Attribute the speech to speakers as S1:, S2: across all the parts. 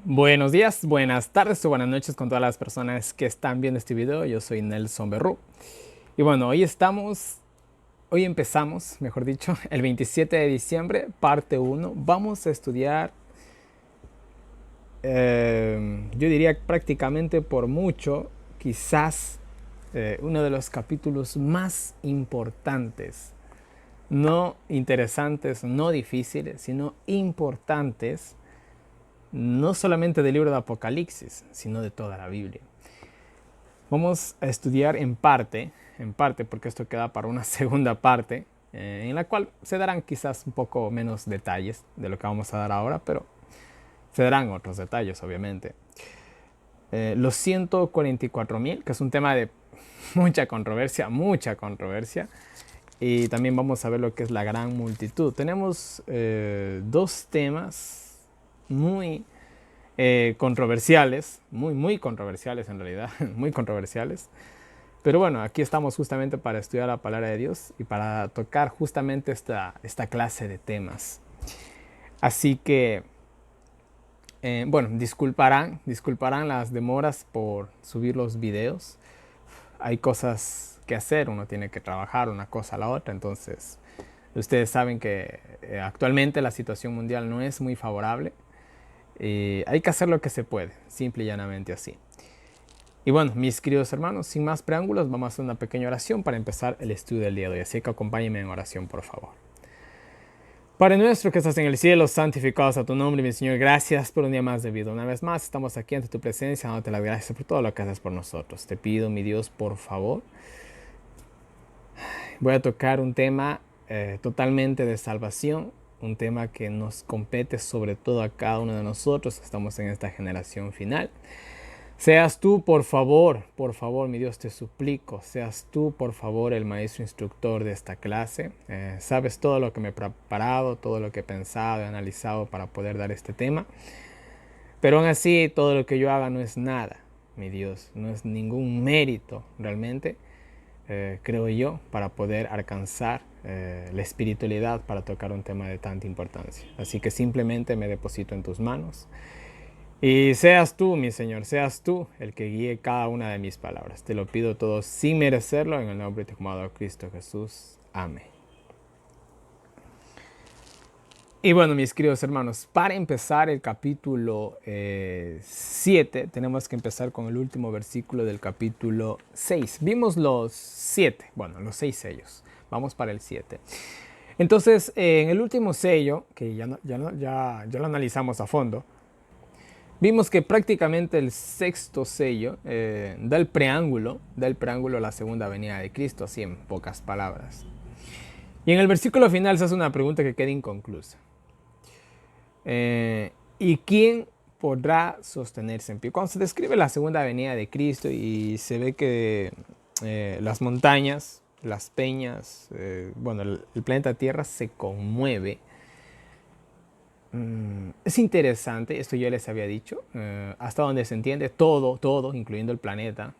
S1: Buenos días, buenas tardes o buenas noches con todas las personas que están viendo este video. Yo soy Nelson Berru. Y bueno, hoy empezamos, mejor dicho, el 27 de diciembre, parte uno. Vamos a estudiar, yo diría prácticamente por mucho, quizás uno de los capítulos más importantes. No interesantes, no difíciles, sino importantes, no solamente del libro de Apocalipsis, sino de toda la Biblia. Vamos a estudiar en parte, porque esto queda para una segunda parte, en la cual se darán quizás un poco menos detalles de lo que vamos a dar ahora, pero se darán otros detalles, obviamente. Los 144.000, que es un tema de mucha controversia, y también vamos a ver lo que es la gran multitud. Tenemos dos temas muy controversiales, muy controversiales en realidad, muy controversiales. Pero bueno, aquí estamos justamente para estudiar la palabra de Dios y para tocar justamente esta clase de temas. Así que, bueno, disculparán las demoras por subir los videos. Hay cosas que hacer, uno tiene que trabajar una cosa a la otra, entonces ustedes saben que actualmente la situación mundial no es muy favorable. Hay que hacer lo que se puede, simple y llanamente así. Y bueno, mis queridos hermanos, sin más preámbulos, vamos a hacer una pequeña oración para empezar el estudio del día de hoy. Así que acompáñenme en oración, por favor. Padre nuestro que estás en el cielo, santificado sea tu nombre, mi Señor. Gracias por un día más de vida. Una vez más estamos aquí ante tu presencia, dándote las gracias por todo lo que haces por nosotros. Te pido, mi Dios, por favor. Voy a tocar un tema totalmente de salvación, un tema que nos compete sobre todo a cada uno de nosotros que estamos en esta generación final. Seas tú, por favor, mi Dios, te suplico, seas tú, por favor, el maestro instructor de esta clase. Sabes todo lo que me he preparado, todo lo que he pensado, he analizado para poder dar este tema. Pero aún así, todo lo que yo haga no es nada, mi Dios, no es ningún mérito realmente, creo yo, para poder alcanzar la espiritualidad para tocar un tema de tanta importancia. Así que simplemente me deposito en tus manos. Y seas tú, mi Señor, seas tú el que guíe cada una de mis palabras. Te lo pido todo sin merecerlo, en el nombre de tu amado Cristo Jesús. Amén. Y bueno, mis queridos hermanos, para empezar el capítulo 7, tenemos que empezar con el último versículo del capítulo 6. Vimos los 7, bueno, los 6 sellos. Vamos para el 7. Entonces, en el último sello, que ya lo analizamos a fondo, vimos que prácticamente el sexto sello da el preámbulo a la segunda venida de Cristo, así en pocas palabras. Y en el versículo final se hace una pregunta que queda inconclusa. ¿Y quién podrá sostenerse en pie? Cuando se describe la segunda venida de Cristo y se ve que las montañas, las peñas, bueno, el planeta Tierra se conmueve. Es interesante, esto ya les había dicho, hasta donde se entiende, todo, incluyendo el planeta,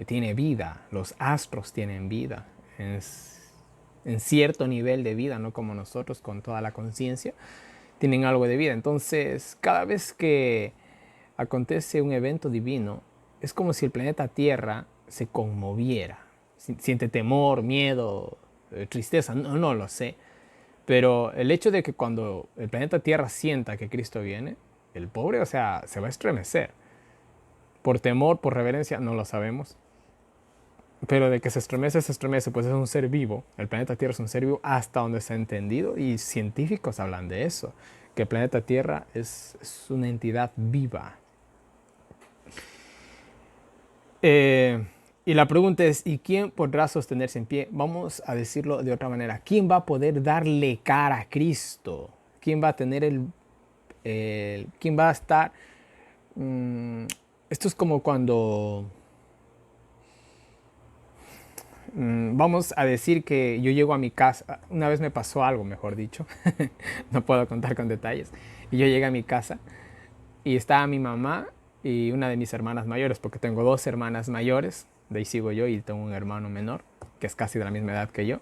S1: tiene vida, los astros tienen vida, en cierto nivel de vida, no como nosotros con toda la conciencia, tienen algo de vida. Entonces, cada vez que acontece un evento divino, es como si el planeta Tierra se conmoviera, siente temor, miedo, tristeza, no lo sé. Pero el hecho de que cuando el planeta Tierra sienta que Cristo viene, el pobre, o sea, se va a estremecer. Por temor, por reverencia, no lo sabemos. Pero de que se estremece, pues es un ser vivo. El planeta Tierra es un ser vivo hasta donde se ha entendido y científicos hablan de eso. Que el planeta Tierra es una entidad viva. Eh, y la pregunta es, ¿y quién podrá sostenerse en pie? Vamos a decirlo de otra manera. ¿Quién va a poder darle cara a Cristo? ¿Quién va a tener quién va a estar? Mm, Esto es como cuando vamos a decir que yo llego a mi casa. Una vez me pasó algo, mejor dicho. No puedo contar con detalles. Y yo llegué a mi casa y estaba mi mamá y una de mis hermanas mayores, porque tengo dos hermanas mayores. De ahí sigo yo y tengo un hermano menor, que es casi de la misma edad que yo.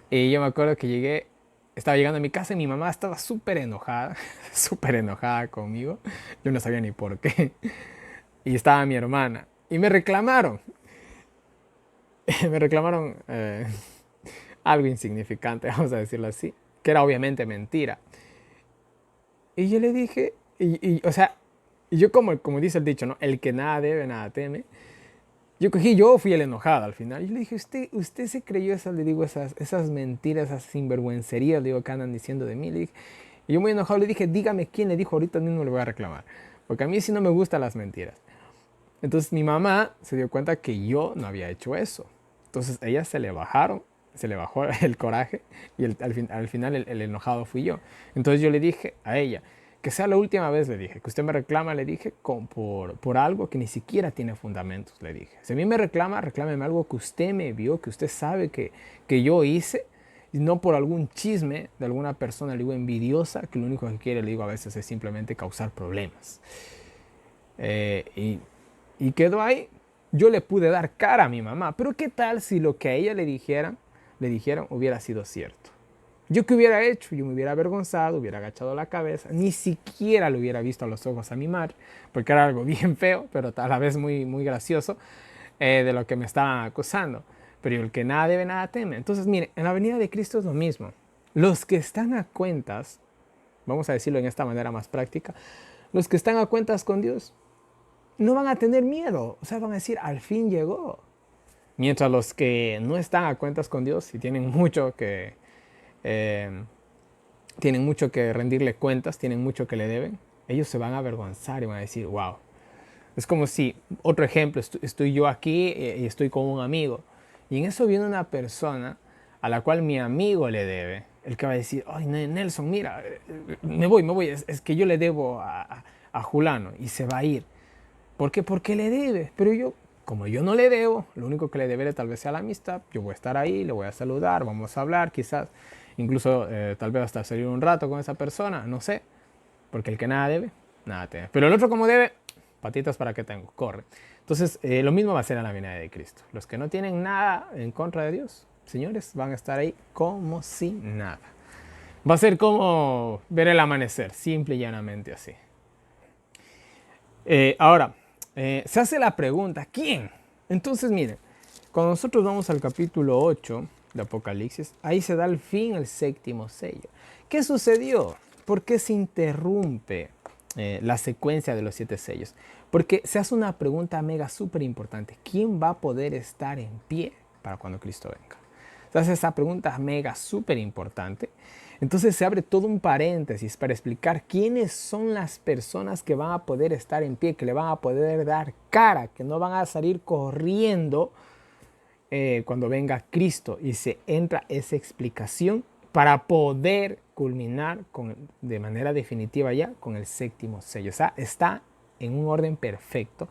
S1: Y yo me acuerdo que llegué estaba llegando a mi casa y mi mamá estaba súper enojada, súper enojada conmigo. Yo no sabía ni por qué. Y estaba mi hermana. Y me reclamaron. Me reclamaron algo insignificante, vamos a decirlo así. Que era obviamente mentira. Y yo le dije, o sea, y yo como dice el dicho, ¿no? El que nada debe, nada teme. Yo fui el enojado al final. Yo le dije, usted se creyó esas, le digo, esas mentiras, esas sinvergüencerías, le digo, que andan diciendo de mí. Le dije, y yo muy enojado le dije, dígame quién le dijo, ahorita mismo le voy a reclamar. Porque a mí sí no me gustan las mentiras. Entonces mi mamá se dio cuenta que yo no había hecho eso. Entonces ella se le bajó el coraje y al final el enojado fui yo. Entonces yo le dije a ella, que sea la última vez, le dije, que usted me reclama, le dije, por algo que ni siquiera tiene fundamentos, le dije. Si a mí me reclama, reclámeme algo que usted me vio, que usted sabe que yo hice, y no por algún chisme de alguna persona, le digo, envidiosa, que lo único que quiere, le digo, a veces es simplemente causar problemas. Y quedó ahí. Yo le pude dar cara a mi mamá, pero ¿qué tal si lo que a ella le dijeron hubiera sido cierto? ¿Yo qué hubiera hecho? Yo me hubiera avergonzado, hubiera agachado la cabeza, ni siquiera le hubiera visto a los ojos a mi madre, porque era algo bien feo, pero a la vez muy, muy gracioso, de lo que me estaban acusando. Pero el que nada debe, nada teme. Entonces, mire, en la venida de Cristo es lo mismo. Los que están a cuentas, vamos a decirlo en esta manera más práctica, los que están a cuentas con Dios no van a tener miedo, o sea, van a decir, al fin llegó. Mientras los que no están a cuentas con Dios y eh, tienen mucho que rendirle cuentas, tienen mucho que le deben, ellos se van a avergonzar y van a decir, wow. Es como si, otro ejemplo, estoy yo aquí y estoy con un amigo. Y en eso viene una persona a la cual mi amigo le debe. El que va a decir, ay, Nelson, mira, me voy, es que yo le debo a Julano y se va a ir. ¿Por qué? Porque le debe. Pero yo, como yo no le debo, lo único que le deberé tal vez sea la amistad. Yo voy a estar ahí, le voy a saludar, vamos a hablar, quizás, incluso tal vez hasta salir un rato con esa persona, no sé. Porque el que nada debe, nada teme. Pero el otro como debe, patitas para que tengo, corre. Entonces, lo mismo va a ser en la venida de Cristo. Los que no tienen nada en contra de Dios, señores, van a estar ahí como si nada. Va a ser como ver el amanecer, simple y llanamente así. Ahora, se hace la pregunta, ¿quién? Entonces, miren, cuando nosotros vamos al capítulo 8 de Apocalipsis, ahí se da al fin el séptimo sello. ¿Qué sucedió? ¿Por qué se interrumpe la secuencia de los 7 sellos? Porque se hace una pregunta mega súper importante. ¿Quién va a poder estar en pie para cuando Cristo venga? Se hace esa pregunta mega súper importante. Entonces se abre todo un paréntesis para explicar quiénes son las personas que van a poder estar en pie, que le van a poder dar cara, que no van a salir corriendo cuando venga Cristo. Y se entra esa explicación para poder culminar de manera definitiva ya con el séptimo sello. O sea, está en un orden perfecto.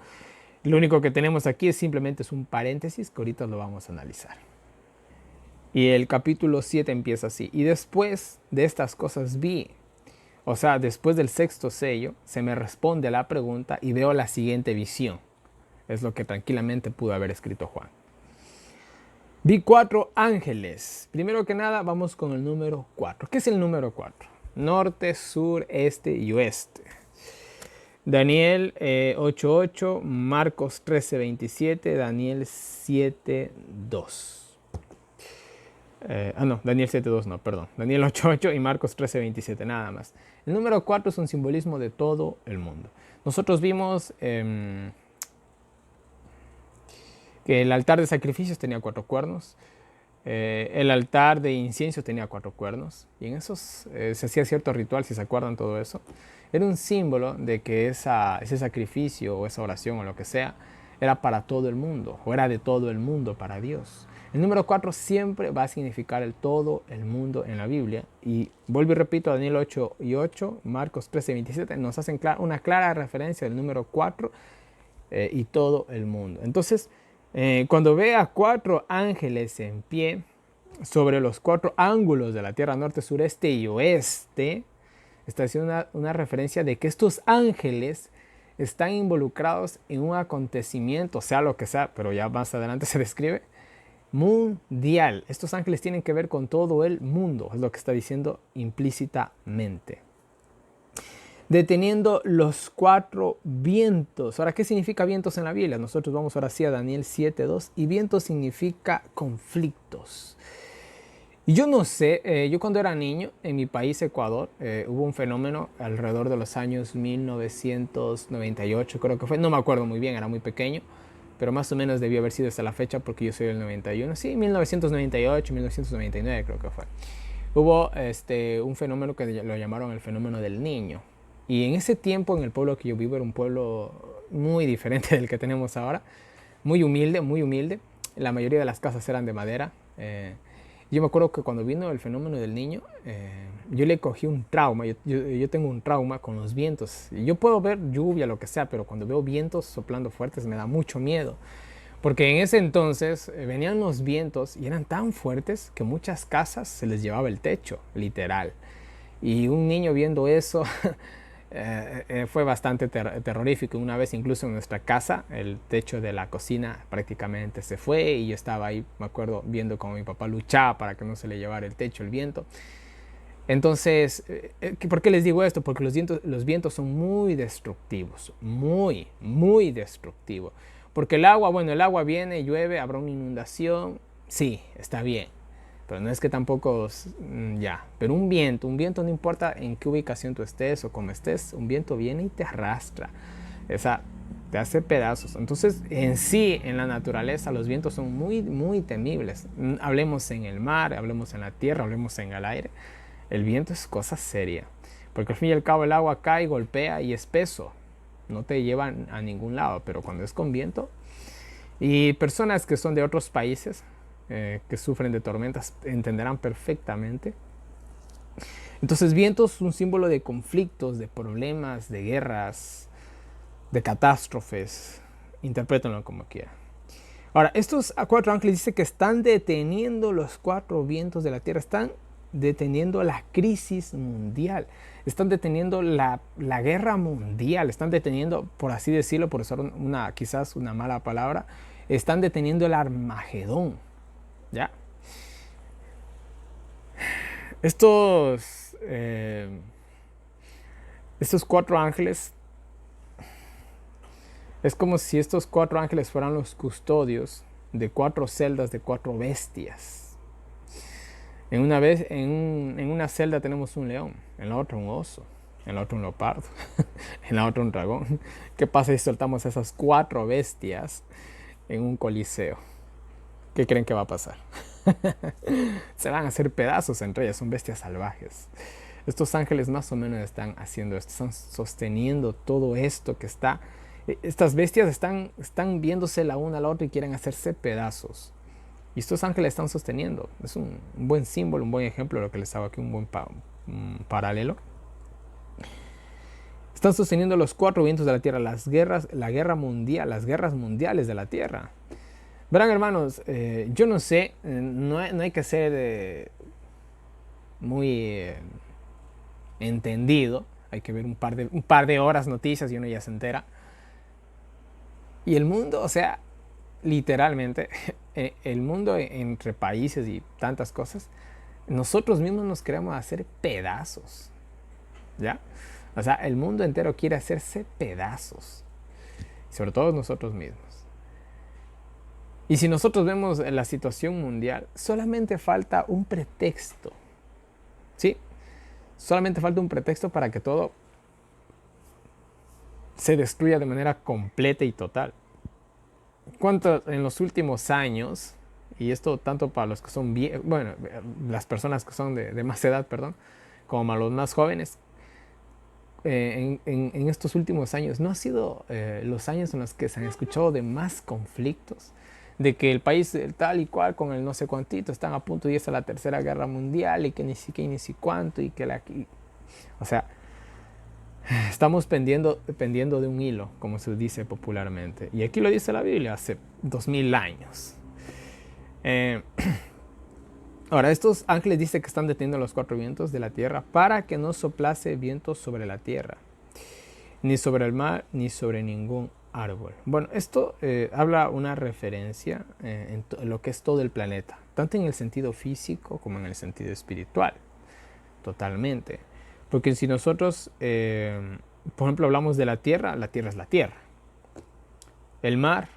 S1: Lo único que tenemos aquí simplemente es un paréntesis que ahorita lo vamos a analizar. Y el capítulo 7 empieza así. Y después de estas cosas vi, o sea, después del sexto sello, se me responde a la pregunta y veo la siguiente visión. Es lo que tranquilamente pudo haber escrito Juan. Vi 4 ángeles. Primero que nada, vamos con el número 4. ¿Qué es el número 4? Norte, sur, este y oeste. Daniel 8:8, Marcos 13:27, Daniel 7:2. Daniel 7:2 no, perdón. Daniel 8:8 y Marcos 13:27, nada más. El número 4 es un simbolismo de todo el mundo. Nosotros vimos que el altar de sacrificios tenía 4 cuernos. El altar de incienso tenía 4 cuernos. Y en esos se hacía cierto ritual, si se acuerdan todo eso. Era un símbolo de que ese sacrificio o esa oración o lo que sea era para todo el mundo, o era de todo el mundo para Dios. El número 4 siempre va a significar el todo el mundo en la Biblia. Y vuelvo y repito, Daniel 8:8, Marcos 13:27 nos hacen una clara referencia del número 4 y todo el mundo. Entonces, cuando ve a 4 ángeles en pie sobre los 4 ángulos de la tierra, norte, sureste y oeste, está haciendo una referencia de que estos ángeles están involucrados en un acontecimiento, sea lo que sea, pero ya más adelante se describe, mundial. Estos ángeles tienen que ver con todo el mundo, es lo que está diciendo implícitamente. Deteniendo los 4 vientos. Ahora, ¿qué significa vientos en la Biblia? Nosotros vamos ahora sí a Daniel 7:2 y vientos significa conflictos. Y yo no sé, yo cuando era niño en mi país, Ecuador, hubo un fenómeno alrededor de los años 1998, creo que fue, no me acuerdo muy bien, era muy pequeño, pero más o menos debió haber sido hasta la fecha porque yo soy del 91, sí, 1998, 1999 creo que fue. Hubo un fenómeno que lo llamaron el fenómeno del Niño. Y en ese tiempo, en el pueblo que yo vivo, era un pueblo muy diferente del que tenemos ahora, muy humilde, muy humilde. La mayoría de las casas eran de madera. Yo me acuerdo que cuando vino el fenómeno del Niño, yo le cogí un trauma. Yo tengo un trauma con los vientos. Yo puedo ver lluvia, lo que sea, pero cuando veo vientos soplando fuertes me da mucho miedo. Porque en ese entonces venían los vientos y eran tan fuertes que muchas casas se les llevaba el techo, literal. Y un niño viendo eso fue bastante terrorífico. Una vez incluso en nuestra casa el techo de la cocina prácticamente se fue y yo estaba ahí, me acuerdo, viendo cómo mi papá luchaba para que no se le llevara el techo, el viento. Entonces, ¿por qué les digo esto? Porque los vientos son muy destructivos, muy, muy destructivos. Porque el agua, bueno, el agua viene, llueve, habrá una inundación, sí, está bien. Pero no es que tampoco, ya. Pero un viento no importa en qué ubicación tú estés o cómo estés, un viento viene y te arrastra. Te hace pedazos. Entonces, en sí, en la naturaleza, los vientos son muy, muy temibles. Hablemos en el mar, hablemos en la tierra, hablemos en el aire. El viento es cosa seria. Porque al fin y al cabo el agua cae, golpea y es peso. No te llevan a ningún lado. Pero cuando es con viento, y personas que son de otros países, que sufren de tormentas, entenderán perfectamente. Entonces, viento es un símbolo de conflictos, de problemas, de guerras, de catástrofes. Interprétenlo como quieran. Ahora, estos 4 ángeles dice que están deteniendo los 4 vientos de la tierra, están deteniendo la crisis mundial, están deteniendo la guerra mundial, están deteniendo, por así decirlo, por usar quizás una mala palabra, están deteniendo el Armagedón. ¿Ya? Estos 4 ángeles, es como si estos 4 ángeles fueran los custodios de 4 celdas de 4 bestias. En una celda tenemos un león, en la otra un oso, en la otra un leopardo, en la otra un dragón. ¿Qué pasa si soltamos esas 4 bestias en un coliseo? ¿Qué creen que va a pasar? Se van a hacer pedazos entre ellas, son bestias salvajes. Estos ángeles más o menos están haciendo esto, están sosteniendo todo esto que está. Estas bestias están viéndose la una a la otra y quieren hacerse pedazos. Y estos ángeles están sosteniendo. Es un buen símbolo, un buen ejemplo de lo que les hago aquí, un buen paralelo. Están sosteniendo los 4 vientos de la tierra, la guerra mundial, las guerras mundiales de la tierra. Verán, hermanos, yo no sé, no hay que ser muy entendido. Hay que ver un par de horas noticias y uno ya se entera. Y el mundo, o sea, literalmente, el mundo entre países y tantas cosas, nosotros mismos nos queremos hacer pedazos. ¿Ya? O sea, el mundo entero quiere hacerse pedazos. Sobre todo nosotros mismos. Y si nosotros vemos la situación mundial, solamente falta un pretexto. ¿Sí? Solamente falta un pretexto para que todo se destruya de manera completa y total. ¿Cuánto en los últimos años, y esto tanto para los que son las personas que son de más edad, perdón, como para los más jóvenes, en estos últimos años no ha sido los años en los que se han escuchado de más conflictos, de que el país tal y cual con el no sé cuantito están a punto de irse a la tercera guerra mundial y que ni siquiera ni si cuánto y que o sea, estamos pendiendo de un hilo, como se dice popularmente, y aquí lo dice la Biblia hace 2000 años. Ahora, estos ángeles dicen que están deteniendo los 4 vientos de la tierra para que no soplase viento sobre la tierra, ni sobre el mar, ni sobre ningún árbol. Bueno, esto habla una referencia en lo que es todo el planeta, tanto en el sentido físico como en el sentido espiritual, totalmente. Porque si nosotros, por ejemplo, hablamos de la Tierra es la Tierra. El mar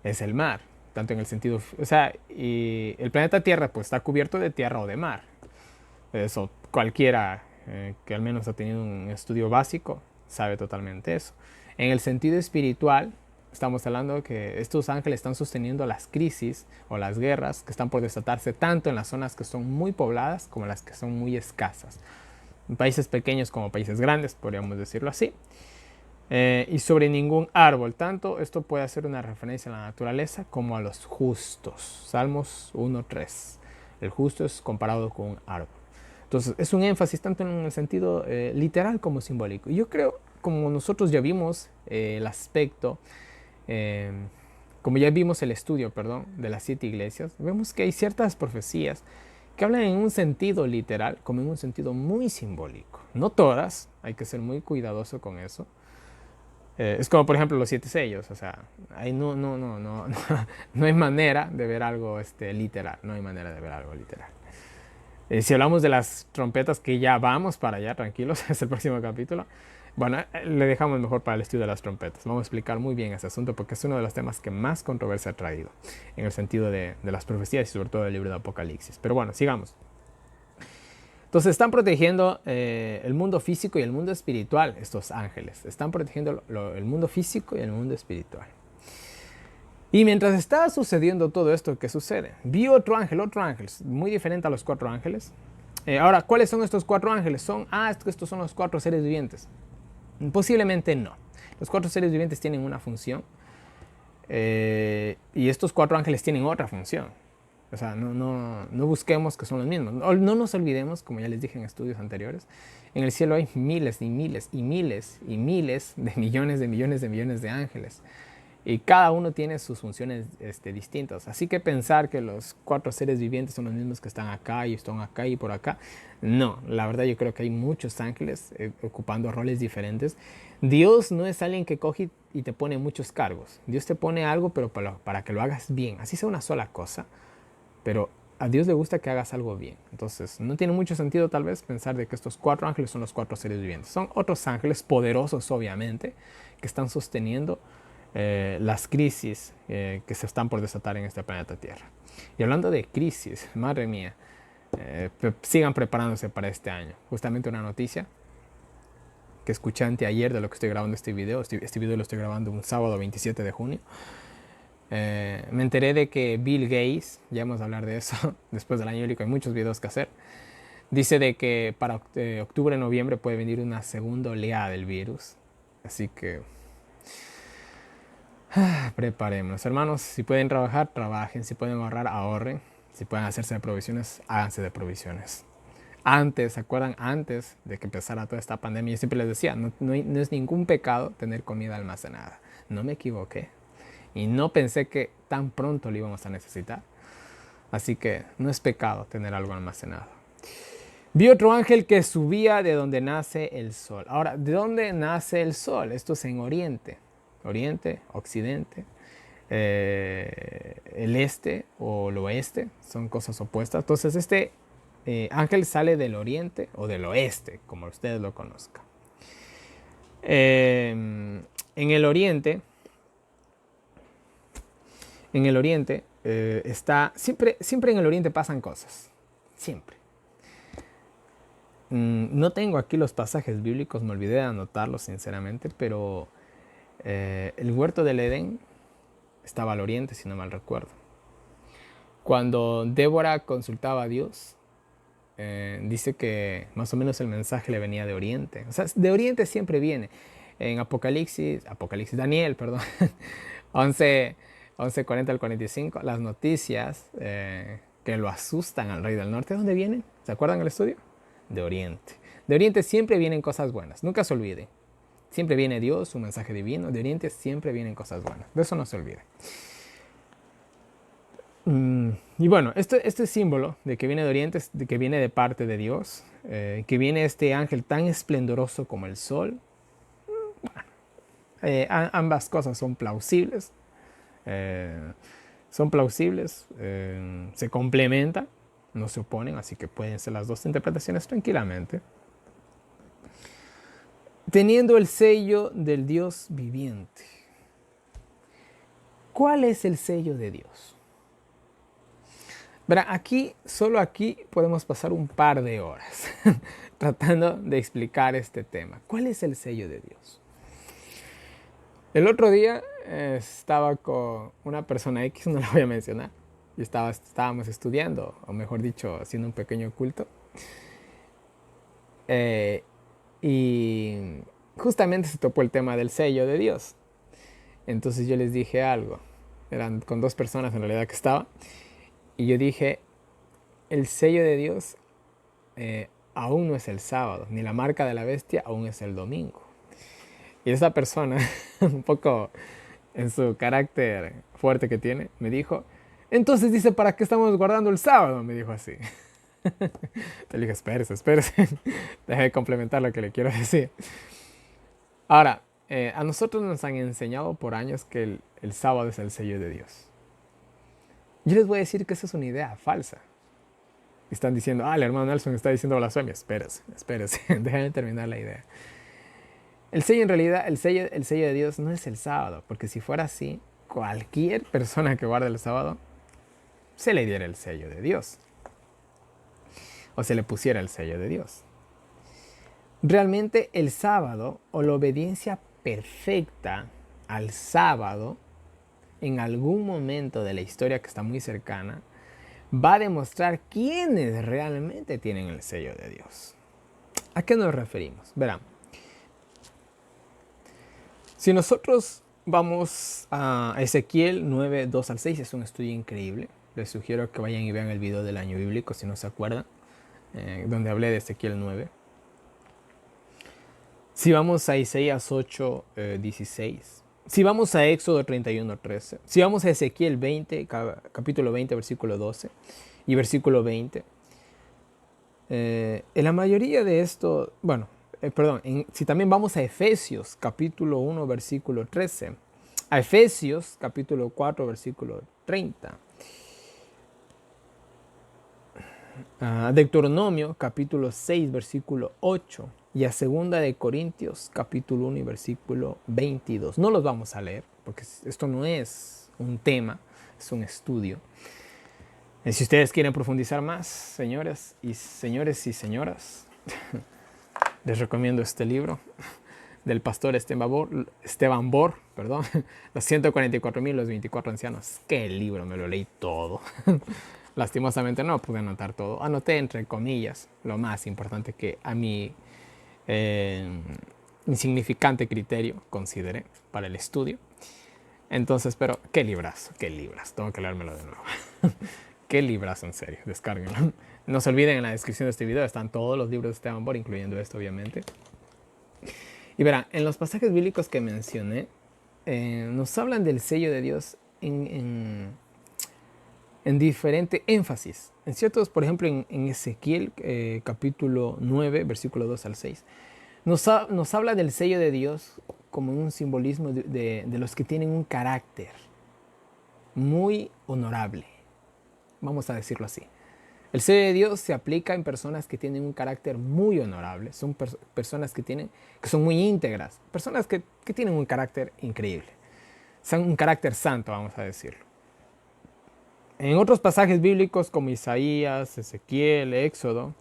S1: es el mar, tanto en el sentido, o sea, y el planeta Tierra pues está cubierto de tierra o de mar. Eso cualquiera que al menos ha tenido un estudio básico sabe totalmente eso. En el sentido espiritual, estamos hablando de que estos ángeles están sosteniendo las crisis o las guerras que están por desatarse tanto en las zonas que son muy pobladas como las que son muy escasas. En países pequeños como países grandes, podríamos decirlo así. Y sobre ningún árbol. Tanto esto puede hacer una referencia a la naturaleza como a los justos. Salmos 1:3. El justo es comparado con un árbol. Entonces es un énfasis tanto en el sentido literal como simbólico. Y yo creo, como nosotros ya vimos el aspecto, eh, como ya vimos el estudio, perdón, de las 7 iglesias, vemos que hay ciertas profecías que hablan en un sentido literal como en un sentido muy simbólico. No todas, hay que ser muy cuidadoso con eso. Es como por ejemplo los 7 sellos, o sea, ahí no hay manera de ver algo literal, no hay manera de ver algo literal. Si hablamos de las trompetas, que ya vamos para allá, tranquilos, es el próximo capítulo. Bueno, le dejamos mejor para el estudio de las trompetas. Vamos a explicar muy bien ese asunto porque es uno de los temas que más controversia ha traído en el sentido de las profecías y sobre todo del libro de Apocalipsis. Pero bueno, sigamos. Entonces están protegiendo el mundo físico y el mundo espiritual, estos ángeles. Están protegiendo el mundo físico y el mundo espiritual. Y mientras estaba sucediendo todo esto, ¿qué sucede? Vi otro ángel, muy diferente a los 4 ángeles. Ahora, ¿cuáles son estos 4 ángeles? Estos son los 4 seres vivientes. Posiblemente no. Los 4 seres vivientes tienen una función y estos 4 ángeles tienen otra función. O sea, no busquemos que son los mismos. No nos olvidemos, como ya les dije en estudios anteriores, en el cielo hay miles y miles y miles y miles de millones de millones de millones de ángeles. Y cada uno tiene sus funciones distintas. Así que pensar que los 4 seres vivientes son los mismos que están acá y están acá y por acá, no. La verdad yo creo que hay muchos ángeles ocupando roles diferentes. Dios no es alguien que coge y te pone muchos cargos. Dios te pone algo, pero para que lo hagas bien. Así sea una sola cosa. Pero a Dios le gusta que hagas algo bien. Entonces no tiene mucho sentido tal vez pensar de que estos 4 ángeles son los 4 seres vivientes. Son otros ángeles poderosos obviamente que están sosteniendo las crisis que se están por desatar en este planeta Tierra. Y hablando de crisis, madre mía, sigan preparándose para este año. Justamente una noticia que escuché anteayer de lo que estoy grabando este video. Este video lo estoy grabando un sábado 27 de junio. Me enteré de que Bill Gates, ya vamos a hablar de eso después del año bélico, hay muchos videos que hacer. Dice de que para octubre, noviembre puede venir una segunda oleada del virus. Así que preparémonos, hermanos. Si pueden trabajar, trabajen. Si pueden ahorrar, ahorren. Si pueden hacerse de provisiones, háganse de provisiones. Antes, ¿se acuerdan? Antes de que empezara toda esta pandemia, yo siempre les decía, no es ningún pecado tener comida almacenada. No me equivoqué. Y no pensé que tan pronto lo íbamos a necesitar. Así que no es pecado tener algo almacenado. Vi otro ángel que subía de donde nace el sol. Ahora, ¿de dónde nace el sol? Esto es en Oriente. Oriente, Occidente, el este o el oeste, son cosas opuestas. Entonces este ángel sale del oriente o del oeste, como ustedes lo conozcan. En el oriente está, siempre en el oriente pasan cosas, siempre. No tengo aquí los pasajes bíblicos, me olvidé de anotarlos sinceramente, pero el huerto del Edén estaba al oriente, si no mal recuerdo. Cuando Débora consultaba a Dios, dice que más o menos el mensaje le venía de oriente. O sea, de oriente siempre viene. En Daniel, perdón, 11:40 al 45, las noticias que lo asustan al rey del norte, ¿de dónde vienen? ¿Se acuerdan el estudio? De oriente. De oriente siempre vienen cosas buenas, nunca se olvide. Siempre viene Dios, un mensaje divino. De oriente siempre vienen cosas buenas. De eso no se olvide. Y bueno, este símbolo de que viene de oriente, de que viene de parte de Dios, que viene este ángel tan esplendoroso como el sol. Bueno, Ambas cosas son plausibles. Son plausibles, se complementan, no se oponen, así que pueden ser las dos interpretaciones tranquilamente. Teniendo el sello del Dios viviente. ¿Cuál es el sello de Dios? Verá, solo aquí podemos pasar un par de horas tratando de explicar este tema. ¿Cuál es el sello de Dios? El otro día estaba con una persona X, no la voy a mencionar, y estábamos estudiando, o mejor dicho, haciendo un pequeño culto. Y justamente se topó el tema del sello de Dios. Entonces yo les dije algo. Eran con dos personas en realidad que estaba. Y yo dije, el sello de Dios aún no es el sábado, ni la marca de la bestia aún es el domingo. Y esa persona, un poco en su carácter fuerte que tiene, me dijo, entonces dice, ¿para qué estamos guardando el sábado? Me dijo así. Te dije, espérese. Deje de complementar lo que le quiero decir. Ahora, a nosotros nos han enseñado por años que el sábado es el sello de Dios. Yo les voy a decir que esa es una idea falsa. Están diciendo, el hermano Nelson está diciendo blasfemia. Espérese. Déjenme terminar la idea. El sello, en realidad, el sello de Dios no es el sábado, porque si fuera así, cualquier persona que guarde el sábado se le diera el sello de Dios. O se le pusiera el sello de Dios. Realmente el sábado, o la obediencia perfecta al sábado, en algún momento de la historia que está muy cercana, va a demostrar quiénes realmente tienen el sello de Dios. ¿A qué nos referimos? Verán, si nosotros vamos a Ezequiel 9, 2 al 6, es un estudio increíble. Les sugiero que vayan y vean el video del año bíblico, si no se acuerdan, donde hablé de Ezequiel 9. Si vamos a Isaías 8, 16. Si vamos a Éxodo 31, 13. Si vamos a Ezequiel 20, capítulo 20, versículo 12 y versículo 20. En la mayoría de esto, si también vamos a Efesios capítulo 1, versículo 13. A Efesios capítulo 4, versículo 30. A Deuteronomio capítulo 6, versículo 8. Y a 2 de Corintios, capítulo 1 y versículo 22. No los vamos a leer, porque esto no es un tema, es un estudio. Si ustedes quieren profundizar más, señores y señoras, les recomiendo este libro del pastor Esteban Borr, Los 144,000, los 24 ancianos. ¡Qué libro! Me lo leí todo. Lastimosamente no pude anotar todo. Anoté entre comillas lo más importante que a mi insignificante criterio consideré para el estudio. Entonces, pero qué librazo. Tengo que leérmelo de nuevo. Qué librazo, en serio, descárguenlo. No se olviden, en la descripción de este video están todos los libros de Esteban Borr, incluyendo esto, obviamente. Y verán, en los pasajes bíblicos que mencioné, nos hablan del sello de Dios en diferente énfasis. En ciertos, por ejemplo, en Ezequiel, capítulo 9, versículo 2 al 6, nos habla del sello de Dios como un simbolismo de los que tienen un carácter muy honorable. Vamos a decirlo así. El sello de Dios se aplica en personas que tienen un carácter muy honorable. Son personas que son muy íntegras. Personas que tienen un carácter increíble. Son un carácter santo, vamos a decirlo. En otros pasajes bíblicos como Isaías, Ezequiel, Éxodo,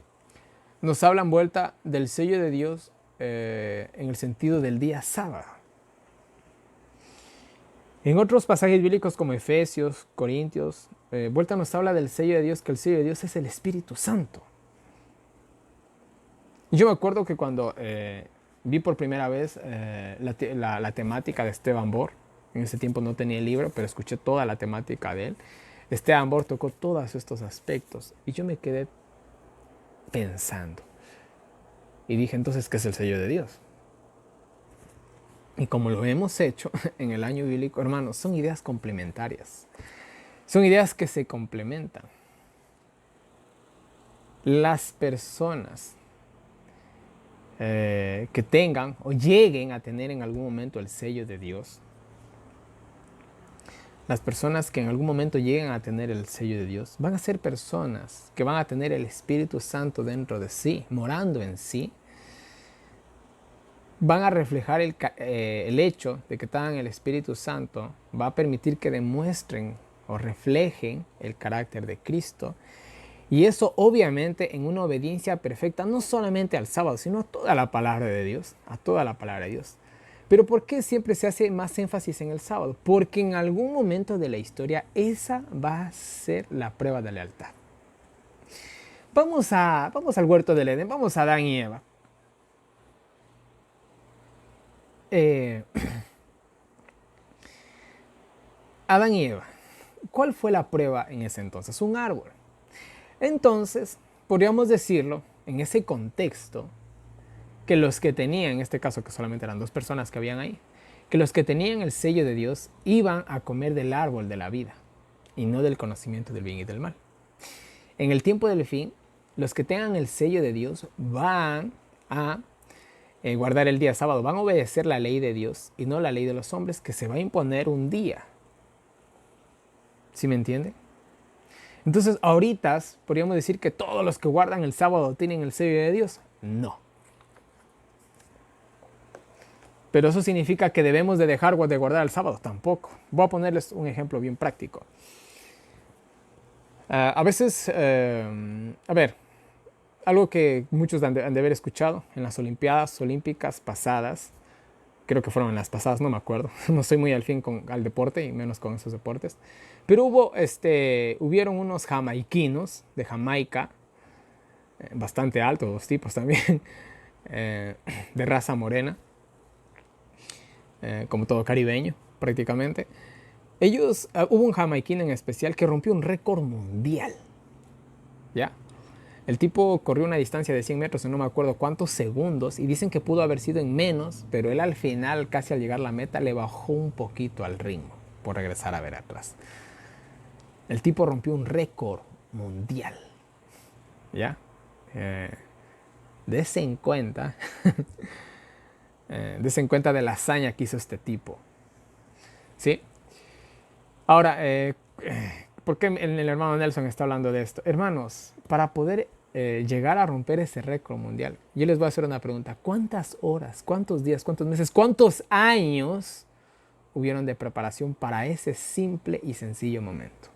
S1: nos hablan vuelta del sello de Dios en el sentido del día sábado. En otros pasajes bíblicos como Efesios, Corintios, vuelta nos habla del sello de Dios, que el sello de Dios es el Espíritu Santo. Yo me acuerdo que cuando vi por primera vez la temática de Esteban Borr, en ese tiempo no tenía el libro, pero escuché toda la temática de él. Esteban Borr tocó todos estos aspectos y yo me quedé pensando. Y dije, entonces, ¿qué es el sello de Dios? Y como lo hemos hecho en el año bíblico, hermanos, son ideas complementarias. Son ideas que se complementan. Las personas que tengan o lleguen a tener en algún momento el sello de Dios, las personas que en algún momento lleguen a tener el sello de Dios, van a ser personas que van a tener el Espíritu Santo dentro de sí, morando en sí. Van a reflejar el hecho de que tengan el Espíritu Santo, va a permitir que demuestren o reflejen el carácter de Cristo. Y eso obviamente en una obediencia perfecta, no solamente al sábado, sino a toda la palabra de Dios, a toda la palabra de Dios. Pero ¿por qué siempre se hace más énfasis en el sábado? Porque en algún momento de la historia esa va a ser la prueba de lealtad. Vamos al huerto del Edén, vamos a Adán y Eva. Adán y Eva, ¿cuál fue la prueba en ese entonces? Un árbol. Entonces, podríamos decirlo, en ese contexto, que los que tenían, en este caso que solamente eran 2 personas que habían ahí, que los que tenían el sello de Dios iban a comer del árbol de la vida y no del conocimiento del bien y del mal. En el tiempo del fin, los que tengan el sello de Dios van a guardar el día sábado, van a obedecer la ley de Dios y no la ley de los hombres que se va a imponer un día. ¿Sí me entiende? Entonces, ahorita podríamos decir que todos los que guardan el sábado tienen el sello de Dios. No. Pero eso significa que debemos de dejar de guardar el sábado. Tampoco. Voy a ponerles un ejemplo bien práctico. A veces, a ver, algo que muchos han de haber escuchado en las Olimpiadas Olímpicas pasadas, creo que fueron en las pasadas, no me acuerdo, no soy muy al fin al deporte y menos con esos deportes, pero hubieron unos jamaiquinos de Jamaica, bastante altos, 2 tipos también, de raza morena, como todo caribeño prácticamente. Ellos, hubo un jamaiquino en especial que rompió un récord mundial, ¿ya? El tipo corrió una distancia de 100 metros en no me acuerdo cuántos segundos y dicen que pudo haber sido en menos, pero él al final, casi al llegar a la meta, le bajó un poquito al ritmo por regresar a ver atrás. El tipo rompió un récord mundial, ¿ya? Dese en cuenta, dese en cuenta de la hazaña que hizo este tipo, ¿sí? Ahora, ¿por qué el hermano Nelson está hablando de esto? Hermanos, para poder llegar a romper ese récord mundial, yo les voy a hacer una pregunta. ¿Cuántas horas, cuántos días, cuántos meses, cuántos años hubieron de preparación para ese simple y sencillo momento?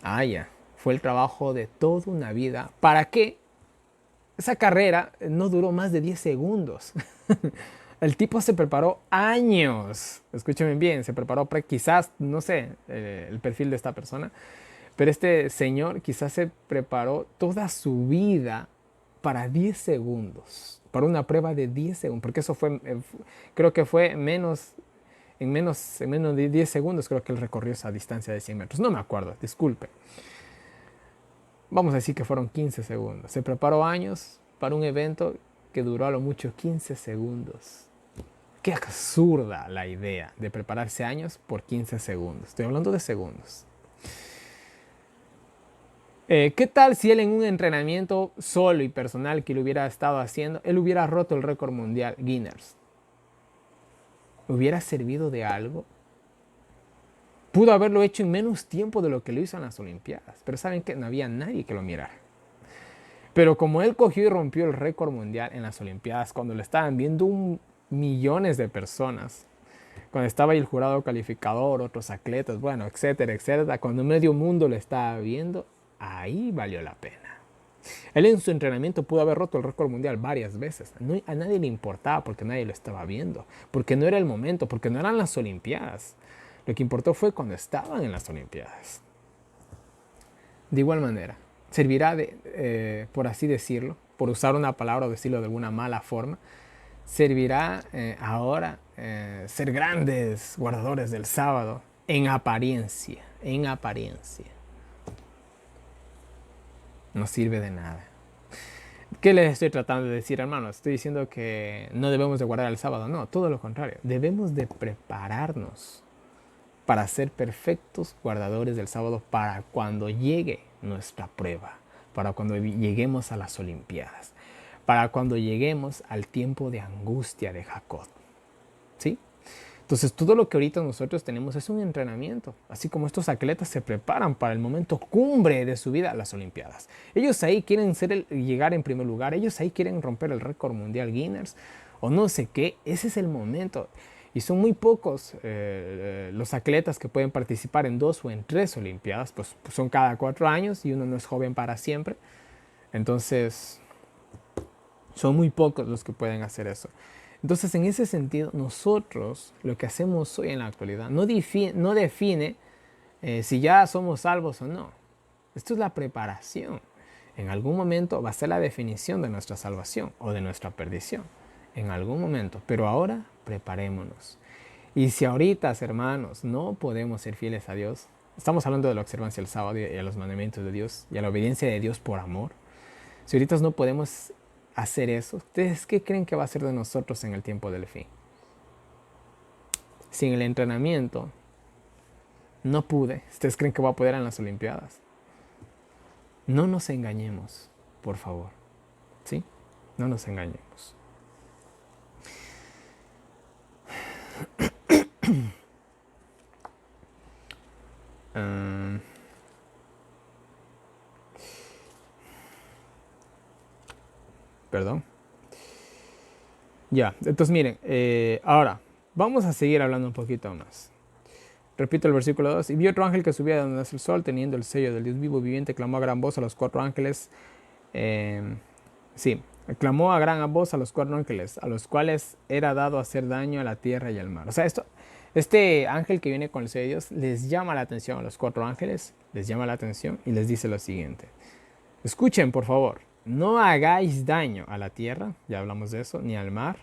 S1: Ah, ya. Fue el trabajo de toda una vida. ¿Para qué? Esa carrera no duró más de 10 segundos. El tipo se preparó años. Escúchenme bien, se preparó quizás, no sé, el perfil de esta persona, pero este señor quizás se preparó toda su vida para 10 segundos, para una prueba de 10 segundos, porque eso fue, creo que fue en menos de 10 segundos, creo que él recorrió esa distancia de 100 metros. No me acuerdo, disculpe. Vamos a decir que fueron 15 segundos. Se preparó años para un evento que duró a lo mucho 15 segundos. Qué absurda la idea de prepararse años por 15 segundos. Estoy hablando de segundos. ¿Qué tal si él en un entrenamiento solo y personal que lo hubiera estado haciendo, él hubiera roto el récord mundial Guinness? ¿Hubiera servido de algo? Pudo haberlo hecho en menos tiempo de lo que lo hizo en las Olimpiadas, pero saben que no había nadie que lo mirara. Pero como él cogió y rompió el récord mundial en las Olimpiadas, cuando lo estaban viendo millones de personas, cuando estaba ahí el jurado calificador, otros atletas, bueno, etcétera, etcétera, cuando medio mundo lo estaba viendo, ahí valió la pena. Él en su entrenamiento pudo haber roto el récord mundial varias veces. No, a nadie le importaba porque nadie lo estaba viendo, porque no era el momento, porque no eran las Olimpiadas. Lo que importó fue cuando estaban en las Olimpiadas. De igual manera, servirá de, por así decirlo, por usar una palabra o decirlo de alguna mala forma, servirá ahora ser grandes guardadores del sábado en apariencia, en apariencia. No sirve de nada. ¿Qué les estoy tratando de decir, hermanos? Estoy diciendo que no debemos de guardar el sábado. No, todo lo contrario. Debemos de prepararnos para ser perfectos guardadores del sábado para cuando llegue nuestra prueba, para cuando lleguemos a las Olimpiadas, para cuando lleguemos al tiempo de angustia de Jacob. ¿Sí? Entonces, todo lo que ahorita nosotros tenemos es un entrenamiento, así como estos atletas se preparan para el momento cumbre de su vida, las Olimpiadas. Ellos ahí quieren llegar en primer lugar, ellos ahí quieren romper el récord mundial Guinness o no sé qué, ese es el momento. Y son muy pocos los atletas que pueden participar en 2 o en 3 Olimpiadas, pues son cada 4 años y uno no es joven para siempre. Entonces, son muy pocos los que pueden hacer eso. Entonces, en ese sentido, nosotros lo que hacemos hoy en la actualidad no define si ya somos salvos o no. Esto es la preparación. En algún momento va a ser la definición de nuestra salvación o de nuestra perdición. En algún momento. Pero ahora, preparémonos. Y si ahorita, hermanos, no podemos ser fieles a Dios, estamos hablando de la observancia del sábado y a los mandamientos de Dios y a la obediencia de Dios por amor. Si ahorita no podemos hacer eso, ¿ustedes qué creen que va a ser de nosotros en el tiempo del fin? Sin el entrenamiento, no pude. ¿Ustedes creen que va a poder en las Olimpiadas? No nos engañemos, por favor. ¿Sí? No nos engañemos. Perdón. Ya, entonces miren, ahora vamos a seguir hablando un poquito más. Repito el versículo 2. Y vio otro ángel que subía de donde nace el sol, teniendo el sello del Dios vivo viviente, clamó a gran voz a los 4 ángeles. Clamó a gran voz a los 4 ángeles, a los cuales era dado hacer daño a la tierra y al mar. O sea, este ángel que viene con el sello de Dios les llama la atención a los 4 ángeles, les llama la atención y les dice lo siguiente. Escuchen, por favor, no hagáis daño a la tierra, ya hablamos de eso, ni al mar,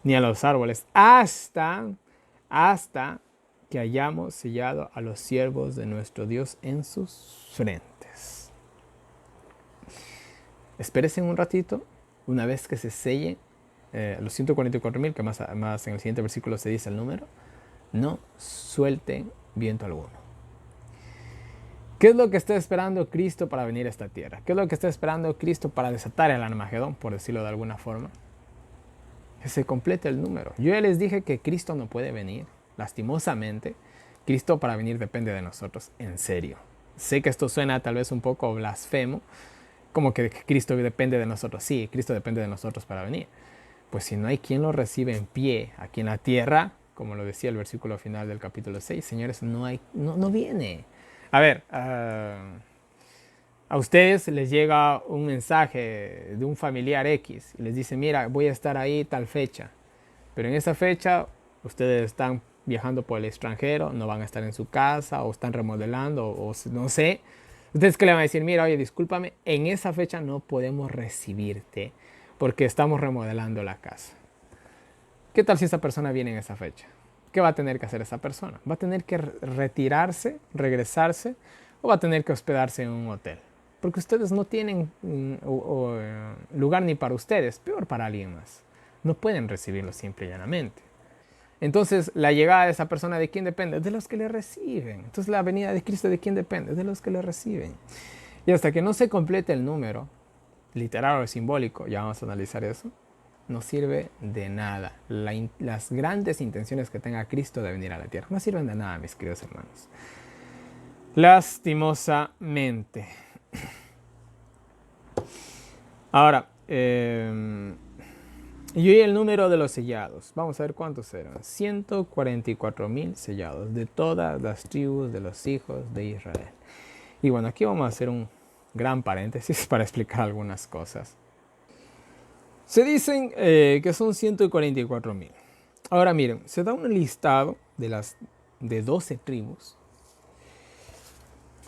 S1: ni a los árboles, hasta que hayamos sellado a los siervos de nuestro Dios en sus frentes. Espérense un ratito, una vez que se sellen los 144,000, que más en el siguiente versículo se dice el número, no suelten viento alguno. ¿Qué es lo que está esperando Cristo para venir a esta tierra? ¿Qué es lo que está esperando Cristo para desatar el Armagedón, por decirlo de alguna forma? Que se complete el número. Yo ya les dije que Cristo no puede venir, lastimosamente. Cristo para venir depende de nosotros, en serio. Sé que esto suena tal vez un poco blasfemo, como que Cristo depende de nosotros. Sí, Cristo depende de nosotros para venir. Pues si no hay quien lo reciba en pie aquí en la tierra, como lo decía el versículo final del capítulo 6, señores, no viene. A ver, a ustedes les llega un mensaje de un familiar X y les dice, mira, voy a estar ahí tal fecha. Pero en esa fecha ustedes están viajando por el extranjero, no van a estar en su casa o están remodelando o no sé. Ustedes que le van a decir, mira, oye, discúlpame, en esa fecha no podemos recibirte porque estamos remodelando la casa. ¿Qué tal si esa persona viene en esa fecha? ¿Qué va a tener que hacer esa persona? ¿Va a tener que retirarse, regresarse o va a tener que hospedarse en un hotel? Porque ustedes no tienen lugar ni para ustedes, peor para alguien más. No pueden recibirlo simple y llanamente. Entonces, la llegada de esa persona, ¿de quién depende? De los que le reciben. Entonces, la venida de Cristo, ¿de quién depende? De los que le reciben. Y hasta que no se complete el número, literal o simbólico, ya vamos a analizar eso, no sirve de nada. Las grandes intenciones que tenga Cristo de venir a la tierra no sirven de nada, mis queridos hermanos. Lastimosamente. Ahora, y hoy el número de los sellados. Vamos a ver cuántos eran. 144,000 sellados de todas las tribus de los hijos de Israel. Y bueno, aquí vamos a hacer un gran paréntesis para explicar algunas cosas. Se dicen que son 144,000. Ahora miren, se da un listado de 12 tribus.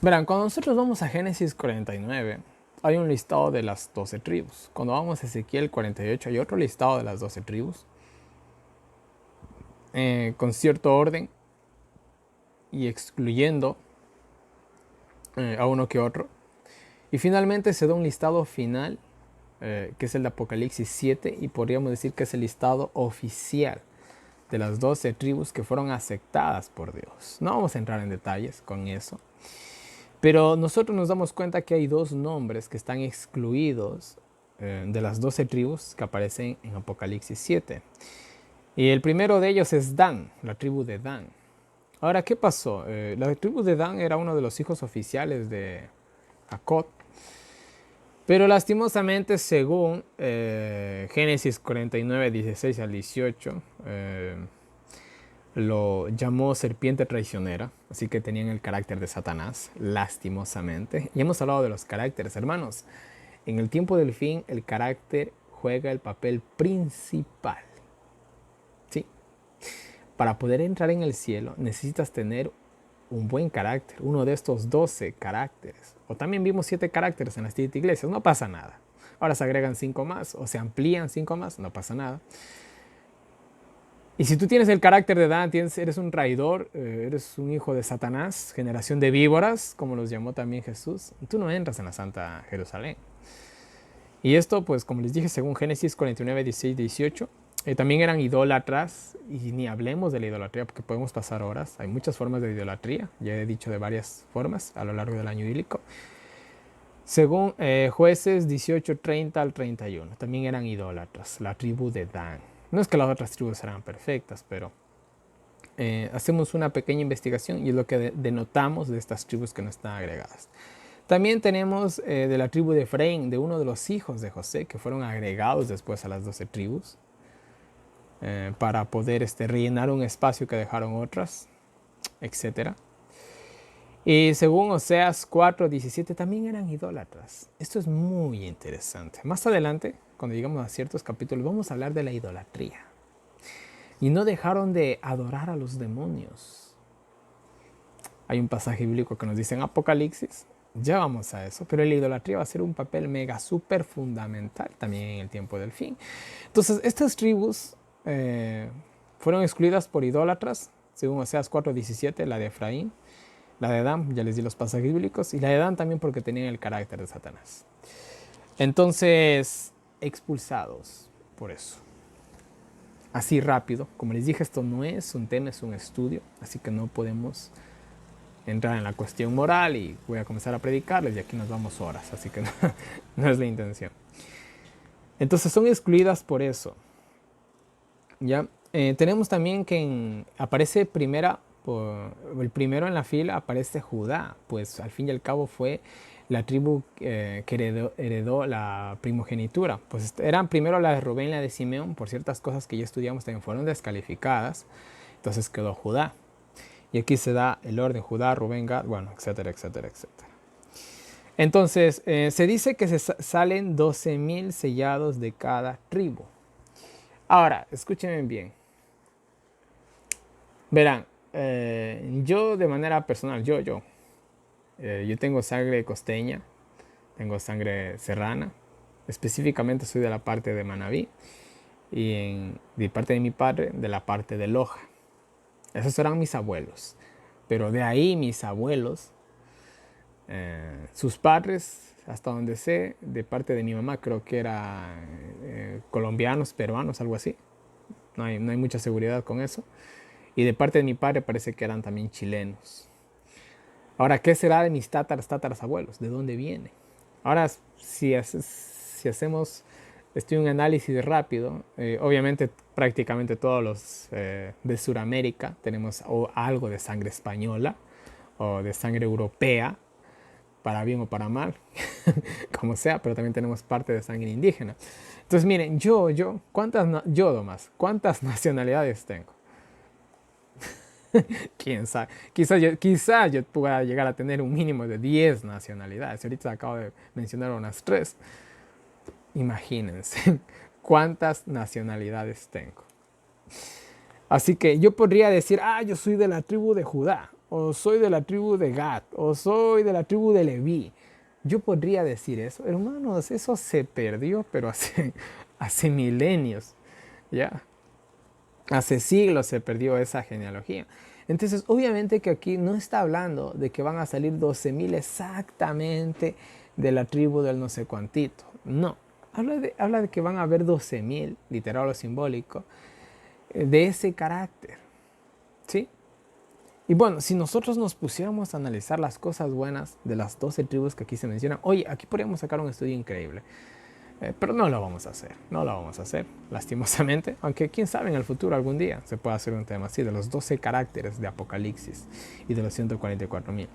S1: Verán, cuando nosotros vamos a Génesis 49, hay un listado de las 12 tribus. Cuando vamos a Ezequiel 48, hay otro listado de las 12 tribus. Con cierto orden y excluyendo a uno que otro. Y finalmente se da un listado final, que es el de Apocalipsis 7, y podríamos decir que es el listado oficial de las 12 tribus que fueron aceptadas por Dios. No vamos a entrar en detalles con eso. Pero nosotros nos damos cuenta que hay 2 nombres que están excluidos de las 12 tribus que aparecen en Apocalipsis 7. Y el primero de ellos es Dan, la tribu de Dan. Ahora, ¿qué pasó? La tribu de Dan era uno de los hijos oficiales de Jacob. Pero lastimosamente, según Génesis 49, 16 al 18, lo llamó serpiente traicionera, así que tenían el carácter de Satanás, lastimosamente. Y hemos hablado de los caracteres, hermanos. En el tiempo del fin, el carácter juega el papel principal. ¿Sí? Para poder entrar en el cielo, necesitas tener un buen carácter, uno de estos 12 caracteres. O también vimos 7 caracteres en las 7 iglesias, no pasa nada. Ahora se agregan 5 más o se amplían 5 más, no pasa nada. Y si tú tienes el carácter de Dan, eres un traidor, eres un hijo de Satanás, generación de víboras, como los llamó también Jesús, tú no entras en la Santa Jerusalén. Y esto, pues como les dije, según Génesis 49, 16, 18, también eran idólatras, y ni hablemos de la idolatría porque podemos pasar horas. Hay muchas formas de idolatría, ya he dicho de varias formas a lo largo del año idílico. Según Jueces 18, 30 al 31, también eran idólatras, la tribu de Dan. No es que las otras tribus eran perfectas, pero hacemos una pequeña investigación y es lo que denotamos de estas tribus que no están agregadas. También tenemos de la tribu de Efraín, de uno de los hijos de José, que fueron agregados después a las 12 tribus, para poder rellenar un espacio que dejaron otras, etc. Y según Oseas 4, 17, también eran idólatras. Esto es muy interesante. Más adelante, cuando llegamos a ciertos capítulos, vamos a hablar de la idolatría. Y no dejaron de adorar a los demonios. Hay un pasaje bíblico que nos dice en Apocalipsis, ya vamos a eso, pero la idolatría va a ser un papel mega súper fundamental también en el tiempo del fin. Entonces, estas tribus fueron excluidas por idólatras, según Oseas 4, 17, la de Efraín, la de Dan, ya les di los pasajes bíblicos, y la de Dan también porque tenían el carácter de Satanás. Entonces, expulsados por eso. Así rápido, como les dije, esto no es un tema, es un estudio, así que no podemos entrar en la cuestión moral y voy a comenzar a predicarles y aquí nos vamos horas, así que no es la intención. Entonces son excluidas por eso. ¿Ya? Tenemos también que aparece el primero en la fila aparece Judá, pues al fin y al cabo fue la tribu que heredó la primogenitura. Pues eran primero la de Rubén y la de Simeón, por ciertas cosas que ya estudiamos también fueron descalificadas, entonces quedó Judá. Y aquí se da el orden Judá, Rubén, Gad, bueno, etcétera, etcétera, etcétera. Entonces, se dice que salen 12,000 sellados de cada tribu. Ahora, escúchenme bien. Verán, yo de manera personal, yo tengo sangre costeña, tengo sangre serrana, específicamente soy de la parte de Manabí y de parte de mi padre, de la parte de Loja. Esos eran mis abuelos, pero de ahí mis abuelos, sus padres, hasta donde sé, de parte de mi mamá creo que eran colombianos, peruanos, algo así. No hay mucha seguridad con eso. Y de parte de mi padre parece que eran también chilenos. Ahora, ¿qué será de mis tatarabuelos? ¿De dónde viene? Ahora, si hacemos un análisis rápido, obviamente prácticamente todos los de Sudamérica tenemos algo de sangre española o de sangre europea, para bien o para mal, como sea, pero también tenemos parte de sangre indígena. Entonces, miren, ¿cuántas nacionalidades tengo? ¿Quién sabe? Quizá yo pueda llegar a tener un mínimo de 10 nacionalidades. Ahorita acabo de mencionar unas 3. Imagínense cuántas nacionalidades tengo. Así que yo podría decir, yo soy de la tribu de Judá, o soy de la tribu de Gad, o soy de la tribu de Leví. Yo podría decir eso. Hermanos, eso se perdió, pero hace milenios. Ya. Hace siglos se perdió esa genealogía. Entonces, obviamente que aquí no está hablando de que van a salir 12,000 exactamente de la tribu del no sé cuantito. No. Habla de que van a haber 12,000, literal o simbólico, de ese carácter. ¿Sí? Y bueno, si nosotros nos pusiéramos a analizar las cosas buenas de las 12 tribus que aquí se mencionan, oye, aquí podríamos sacar un estudio increíble. Pero no lo vamos a hacer, no lo vamos a hacer, lastimosamente. Aunque quién sabe, en el futuro algún día se pueda hacer un tema así, de los 12 caracteres de Apocalipsis y de los 144.000.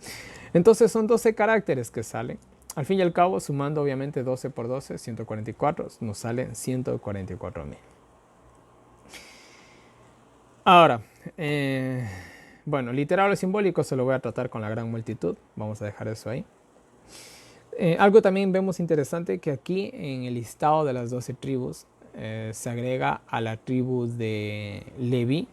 S1: Entonces son 12 caracteres que salen. Al fin y al cabo, sumando obviamente 12 por 12, 144, nos salen 144.000. Ahora, bueno, literal o simbólico se lo voy a tratar con la gran multitud. Vamos a dejar eso ahí. Algo también vemos interesante, que aquí en el listado de las 12 tribus se agrega a la tribu de Leví,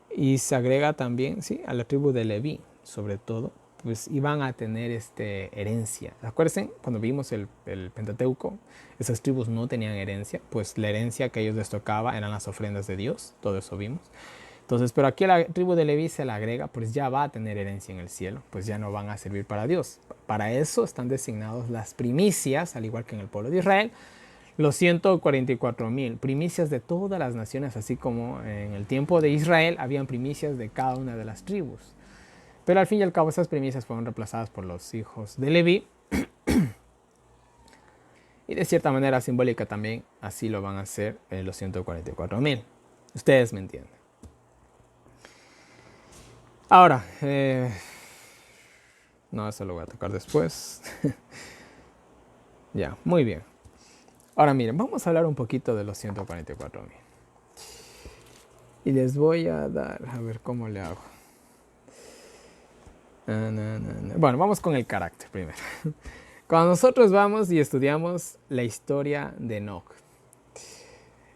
S1: y se agrega también, sí, a la tribu de Leví, sobre todo, pues iban a tener herencia. Acuérdense, cuando vimos el Pentateuco, esas tribus no tenían herencia, pues la herencia que ellos les tocaba eran las ofrendas de Dios, todo eso vimos. Entonces, pero aquí a la tribu de Leví se la agrega, pues ya va a tener herencia en el cielo, pues ya no van a servir para Dios. Para eso están designados las primicias, al igual que en el pueblo de Israel, los 144.000, primicias de todas las naciones, así como en el tiempo de Israel habían primicias de cada una de las tribus. Pero al fin y al cabo esas primicias fueron reemplazadas por los hijos de Leví, y de cierta manera simbólica también así lo van a hacer los 144.000. Ustedes me entienden. Ahora, no, eso lo voy a tocar después. Ya, muy bien. Ahora miren, vamos a hablar un poquito de los 144.000. Y les voy a dar, a ver cómo le hago. Bueno, vamos con el carácter primero. Cuando nosotros vamos y estudiamos la historia de Enoch,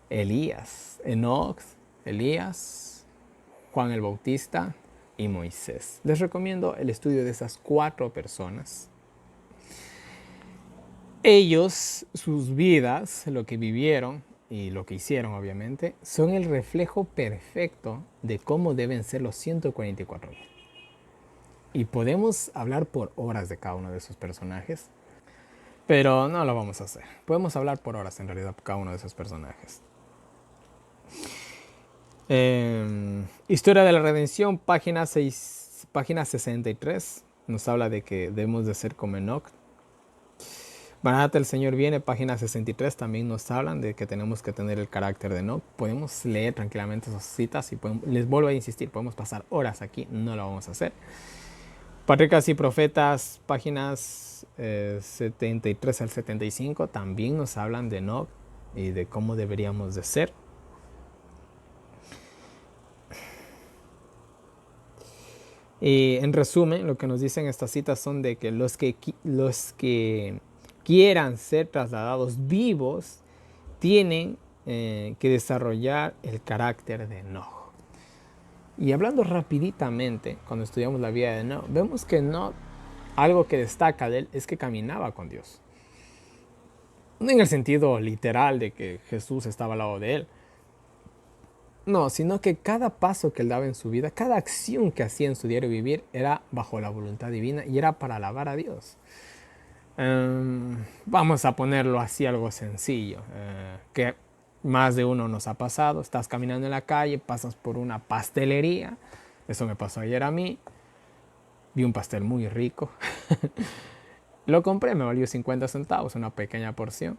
S1: Enoch, Elías, Juan el Bautista y Moisés, les recomiendo el estudio de esas 4 personas. Ellos, sus vidas, lo que vivieron y lo que hicieron obviamente, son el reflejo perfecto de cómo deben ser los 144.000. Y podemos hablar por horas de cada uno de esos personajes, pero no lo vamos a hacer. Podemos hablar por horas en realidad por cada uno de esos personajes. Historia de la Redención, página 63, nos habla de que debemos de ser como Enoch. Maranata, el Señor viene, página 63, también nos hablan de que tenemos que tener el carácter de Enoch. Podemos leer tranquilamente esas citas y les vuelvo a insistir, podemos pasar horas aquí, no lo vamos a hacer. Patriarcas y Profetas, páginas 73 al 75, también nos hablan de Enoch y de cómo deberíamos de ser. Y en resumen, lo que nos dicen estas citas son de que los que quieran ser trasladados vivos tienen que desarrollar el carácter de Enoch. Y hablando rapiditamente, cuando estudiamos la vida de Enoch, vemos que Enoch, algo que destaca de él es que caminaba con Dios. No en el sentido literal de que Jesús estaba al lado de él. No, sino que cada paso que él daba en su vida, cada acción que hacía en su diario vivir era bajo la voluntad divina y era para alabar a Dios. Vamos a ponerlo así, algo sencillo, que más de uno nos ha pasado. Estás caminando en la calle, pasas por una pastelería, eso me pasó ayer a mí, vi un pastel muy rico, lo compré, me valió 50 centavos, una pequeña porción.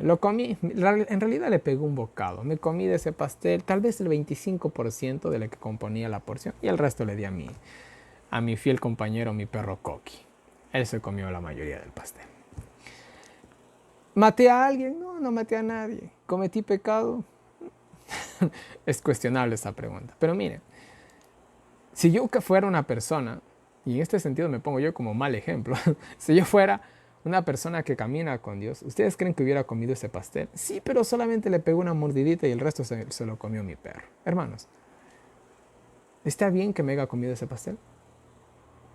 S1: Lo comí, en realidad le pegué un bocado, me comí de ese pastel tal vez el 25% de lo que componía la porción y el resto le di a mi fiel compañero, mi perro Coqui. Él se comió la mayoría del pastel. ¿Maté a alguien? No, no maté a nadie. ¿Cometí pecado? Es cuestionable esa pregunta. Pero miren, si yo fuera una persona, y en este sentido me pongo yo como mal ejemplo, si yo fuera una persona que camina con Dios, ¿ustedes creen que hubiera comido ese pastel? Sí, pero solamente le pegó una mordidita y el resto se lo comió mi perro. Hermanos, ¿está bien que me haya comido ese pastel?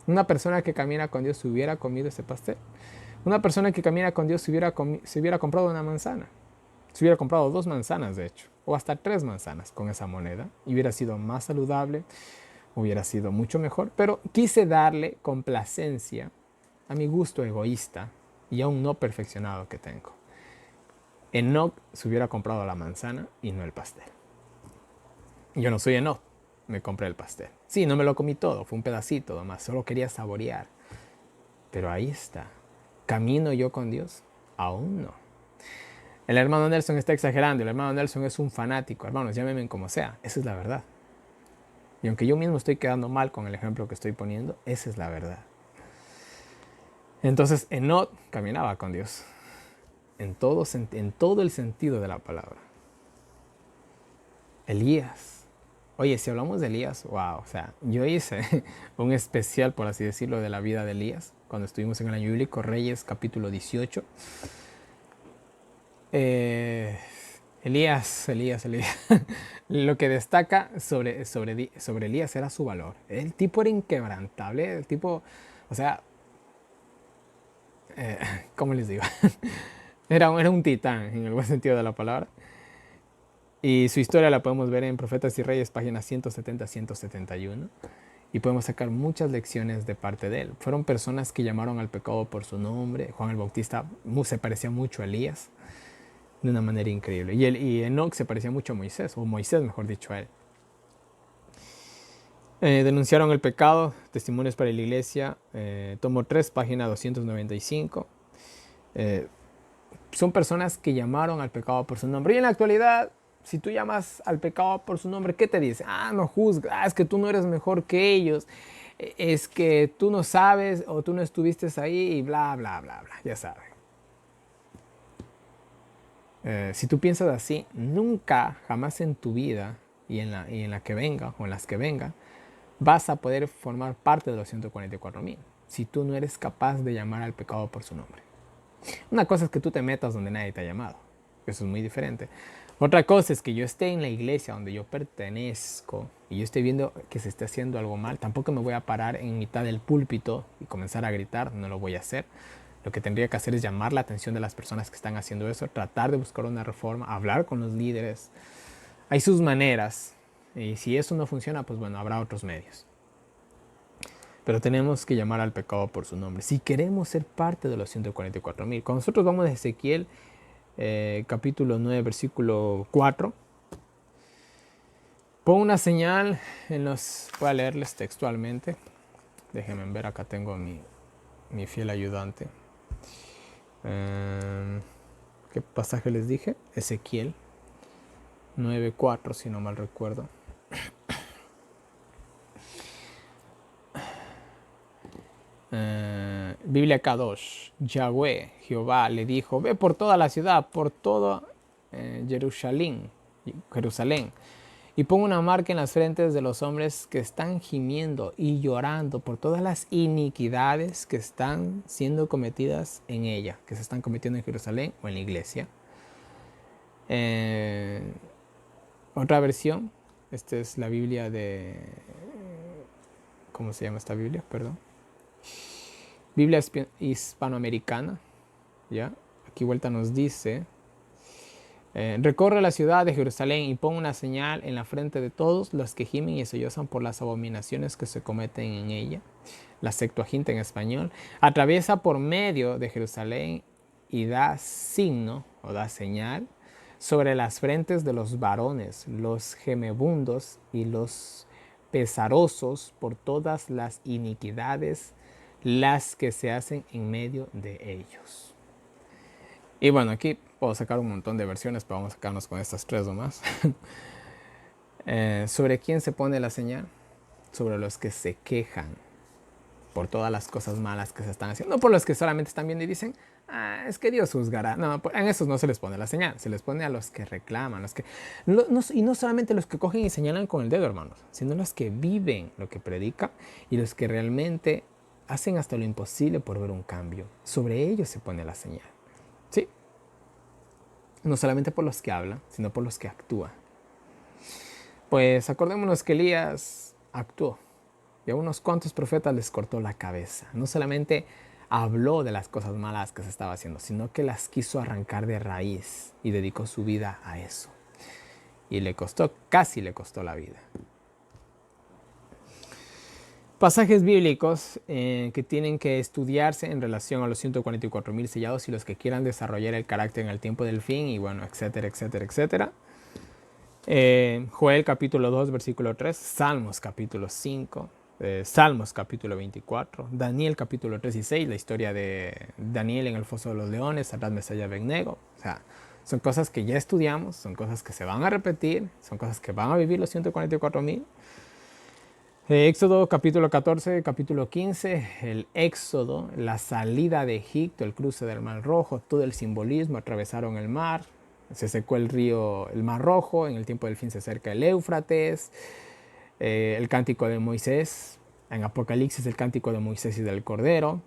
S1: Una persona que camina con Dios se hubiera comido ese pastel. Una persona que camina con Dios se hubiera comprado una manzana. Se hubiera comprado 2 manzanas, de hecho, o hasta 3 manzanas con esa moneda. Y hubiera sido más saludable, hubiera sido mucho mejor. Pero quise darle complacencia a mi gusto egoísta y a un no perfeccionado que tengo. Enoch se hubiera comprado la manzana y no el pastel. Yo no soy Enoch, me compré el pastel. Sí, no me lo comí todo, fue un pedacito nomás, solo quería saborear. Pero ahí está, ¿camino yo con Dios? Aún no. El hermano Nelson está exagerando. El hermano Nelson es un fanático. Hermanos, llámenme como sea. Esa es la verdad. Y aunque yo mismo estoy quedando mal con el ejemplo que estoy poniendo, esa es la verdad. Entonces, Enoc caminaba con Dios. En todo el sentido de la palabra. Elías. Oye, si hablamos de Elías, wow. O sea, yo hice un especial, por así decirlo, de la vida de Elías. Cuando estuvimos en el año bíblico, Reyes capítulo 18. Elías. Lo que destaca sobre Elías era su valor. El tipo era inquebrantable. El tipo, o sea, ¿cómo les digo? Era un titán en el buen sentido de la palabra. Y su historia la podemos ver en Profetas y Reyes, páginas 170 a 171. Y podemos sacar muchas lecciones de parte de él. Fueron personas que llamaron al pecado por su nombre. Juan el Bautista se parecía mucho a Elías de una manera increíble. Y Enoc se parecía mucho a Moisés, o Moisés mejor dicho a él. Denunciaron el pecado, testimonios para la iglesia, tomo 3, página 295. Son personas que llamaron al pecado por su nombre. Y en la actualidad, si tú llamas al pecado por su nombre, ¿qué te dice? No juzgas, es que tú no eres mejor que ellos, es que tú no sabes o tú no estuviste ahí y bla, bla, bla, bla, ya sabes. Si tú piensas así, nunca, jamás en tu vida y en la que venga o en las que venga, vas a poder formar parte de los 144,000 si tú no eres capaz de llamar al pecado por su nombre. Una cosa es que tú te metas donde nadie te ha llamado. Eso es muy diferente. Otra cosa es que yo esté en la iglesia donde yo pertenezco y yo estoy viendo que se esté haciendo algo mal. Tampoco me voy a parar en mitad del púlpito y comenzar a gritar. No lo voy a hacer. Lo que tendría que hacer es llamar la atención de las personas que están haciendo eso, tratar de buscar una reforma, hablar con los líderes. Hay sus maneras. Y si eso no funciona, pues bueno, habrá otros medios. Pero tenemos que llamar al pecado por su nombre. Si queremos ser parte de los 144,000. Cuando nosotros vamos a Ezequiel, capítulo 9, versículo 4. Pon una señal en los... Voy a leerles textualmente. Déjenme ver, acá tengo a mi fiel ayudante. ¿Qué pasaje les dije? Ezequiel 9:4, si no mal recuerdo. Biblia Kadosh. Yahweh, Jehová, le dijo: ve por toda la ciudad, por todo Jerusalén, y pon una marca en las frentes de los hombres que están gimiendo y llorando por todas las iniquidades que están siendo cometidas en ella, que se están cometiendo en Jerusalén o en la iglesia. Otra versión, esta es la Biblia de... ¿Cómo se llama esta Biblia? Perdón. Biblia hispanoamericana, ¿ya? Aquí vuelta nos dice: recorre la ciudad de Jerusalén y pon una señal en la frente de todos los que gimen y sollozan por las abominaciones que se cometen en ella. La Septuaginta en español. Atraviesa por medio de Jerusalén y da signo o da señal sobre las frentes de los varones, los gemebundos y los pesarosos por todas las iniquidades las que se hacen en medio de ellos. Y bueno, aquí puedo sacar un montón de versiones, pero vamos a sacarnos con estas 3 nomás. ¿Sobre quién se pone la señal? Sobre los que se quejan por todas las cosas malas que se están haciendo. No por los que solamente están viendo y dicen: es que Dios juzgará. No, en esos no se les pone la señal. Se les pone a los que reclaman. Y no solamente los que cogen y señalan con el dedo, hermanos, sino los que viven lo que predica y los que realmente hacen hasta lo imposible por ver un cambio. Sobre ellos se pone la señal. ¿Sí? No solamente por los que hablan, sino por los que actúan. Pues acordémonos que Elías actuó y a unos cuantos profetas les cortó la cabeza. No solamente habló de las cosas malas que se estaba haciendo, sino que las quiso arrancar de raíz y dedicó su vida a eso. Y casi le costó la vida. Pasajes bíblicos que tienen que estudiarse en relación a los 144,000 sellados y los que quieran desarrollar el carácter en el tiempo del fin, y bueno, etcétera, etcétera, etcétera. Joel capítulo 2, versículo 3, Salmos capítulo 5, Salmos capítulo 24, Daniel capítulo 3 y 6, la historia de Daniel en el foso de los leones, Sadrach, Mesach y Abednego. O sea, son cosas que ya estudiamos, son cosas que se van a repetir, son cosas que van a vivir los 144.000. Éxodo capítulo 14, capítulo 15, el éxodo, la salida de Egipto, el cruce del Mar Rojo, todo el simbolismo, atravesaron el mar, se secó el río, el Mar Rojo, en el tiempo del fin se acerca el Éufrates, el cántico de Moisés, en Apocalipsis el cántico de Moisés y del Cordero.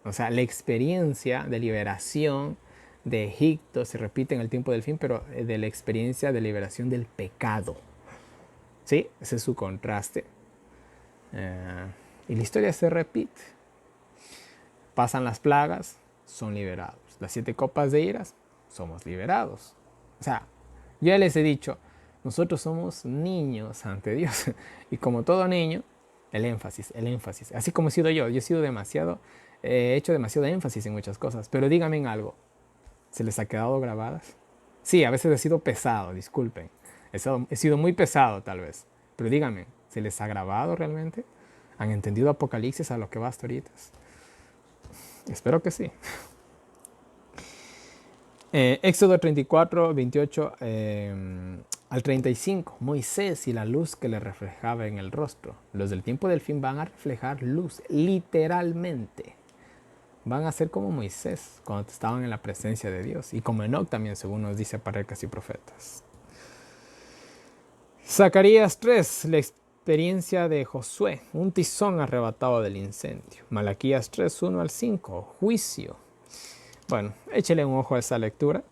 S1: O sea, la experiencia de liberación de Egipto se repite en el tiempo del fin, pero de la experiencia de liberación del pecado. ¿Sí? Ese es su contraste. Y la historia se repite. Pasan las plagas, son liberados. Las 7 copas de iras, somos liberados. O sea, yo ya les he dicho, nosotros somos niños ante Dios. Y como todo niño, el énfasis, el énfasis. Así como he sido yo he sido demasiado, he hecho demasiado énfasis en muchas cosas. Pero díganme en algo, ¿se les ha quedado grabadas? Sí, a veces he sido pesado, disculpen. He sido muy pesado tal vez. Pero díganme, ¿se les ha grabado realmente? ¿Han entendido Apocalipsis a lo que va hasta ahorita? Espero que sí. Éxodo 34, 28 al 35. Moisés y la luz que le reflejaba en el rostro. Los del tiempo del fin van a reflejar luz, literalmente. Van a ser como Moisés cuando estaban en la presencia de Dios. Y como Enoc también, según nos dice Patriarcas y Profetas. Zacarías 3, la experiencia de Josué, un tizón arrebatado del incendio. Malaquías 3, 1 al 5, juicio. Bueno, échele un ojo a esa lectura.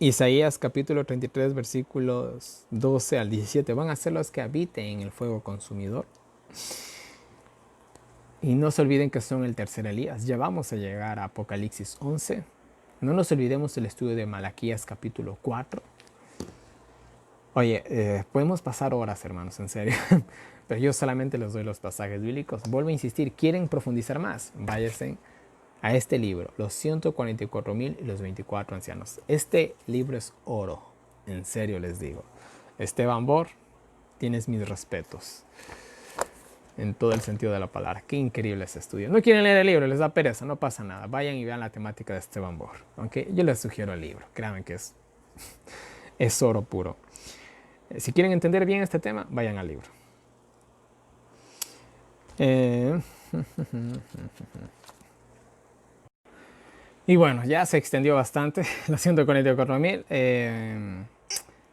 S1: Isaías capítulo 33, versículos 12 al 17. Van a ser los que habiten en el fuego consumidor. Y no se olviden que son el tercer Elías. Ya vamos a llegar a Apocalipsis 11. No nos olvidemos del estudio de Malaquías capítulo 4. Oye, podemos pasar horas, hermanos, en serio. Pero yo solamente les doy los pasajes bíblicos. Vuelvo a insistir, ¿quieren profundizar más? Váyanse a este libro, los 144.000 y los 24 ancianos. Este libro es oro, en serio les digo. Esteban Bor, tienes mis respetos. En todo el sentido de la palabra. Qué increíble ese estudio. No quieren leer el libro, les da pereza, no pasa nada. Vayan y vean la temática de Esteban Bor. Aunque yo les sugiero el libro, créanme que es oro puro. Si quieren entender bien este tema, vayan al libro. Y bueno, ya se extendió bastante los 144.000.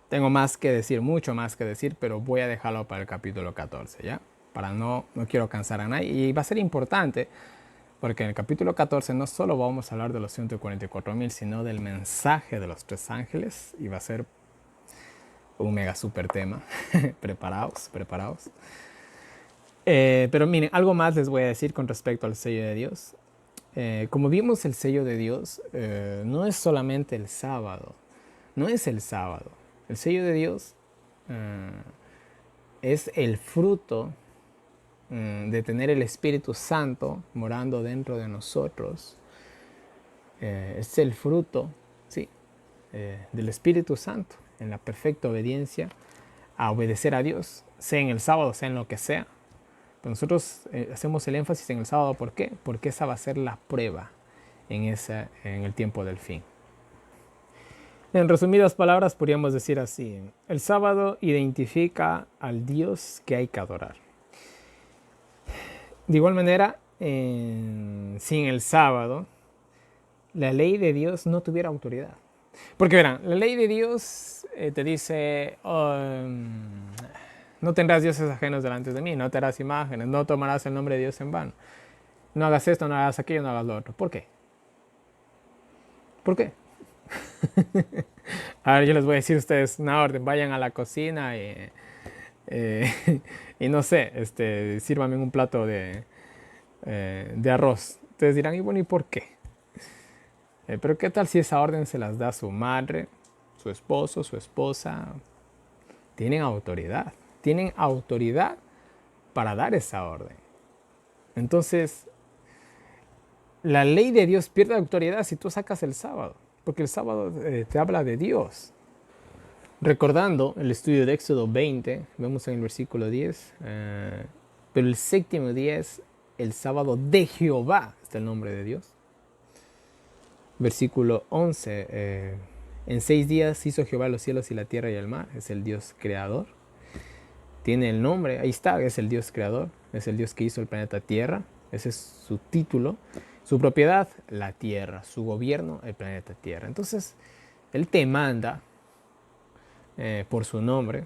S1: Tengo más que decir, mucho más que decir, pero voy a dejarlo para el capítulo 14, ¿ya? Para no quiero cansar a nadie. Y va a ser importante, porque en el capítulo 14 no solo vamos a hablar de los 144.000, sino del mensaje de los 3 ángeles. Y va a ser un mega super tema. Preparaos, preparaos. Pero miren, algo más les voy a decir con respecto al sello de Dios. Como vimos, el sello de Dios no es solamente el sábado. No es el sábado. El sello de Dios es el fruto de tener el Espíritu Santo morando dentro de nosotros. Es el fruto, sí, del Espíritu Santo en la perfecta obediencia a obedecer a Dios, sea en el sábado, sea en lo que sea. Pero nosotros hacemos el énfasis en el sábado. ¿Por qué? Porque esa va a ser la prueba en el tiempo del fin. En resumidas palabras, podríamos decir así: el sábado identifica al Dios que hay que adorar. De igual manera, sin el sábado, la ley de Dios no tuviera autoridad. Porque verán, la ley de Dios te dice, no tendrás dioses ajenos delante de mí, no te harás imágenes, no tomarás el nombre de Dios en vano. No hagas esto, no hagas aquello, no hagas lo otro. ¿Por qué? ¿Por qué? A ver, yo les voy a decir a ustedes una orden. Vayan a la cocina y no sé, sírvanme un plato de arroz. Ustedes dirán, y bueno, ¿y por qué? Pero ¿qué tal si esa orden se las da su madre, su esposo, su esposa? Tienen autoridad. Tienen autoridad para dar esa orden. Entonces, la ley de Dios pierde autoridad si tú sacas el sábado. Porque el sábado te habla de Dios. Recordando el estudio de Éxodo 20, vemos en el versículo 10, Pero el séptimo día es el sábado de Jehová, está el nombre de Dios. Versículo 11. En 6 días hizo Jehová los cielos y la tierra y el mar. Es el Dios creador. Tiene el nombre, ahí está, es el Dios creador. Es el Dios que hizo el planeta Tierra. Ese es su título. Su propiedad, la tierra. Su gobierno, el planeta Tierra. Entonces, Él te manda por su nombre,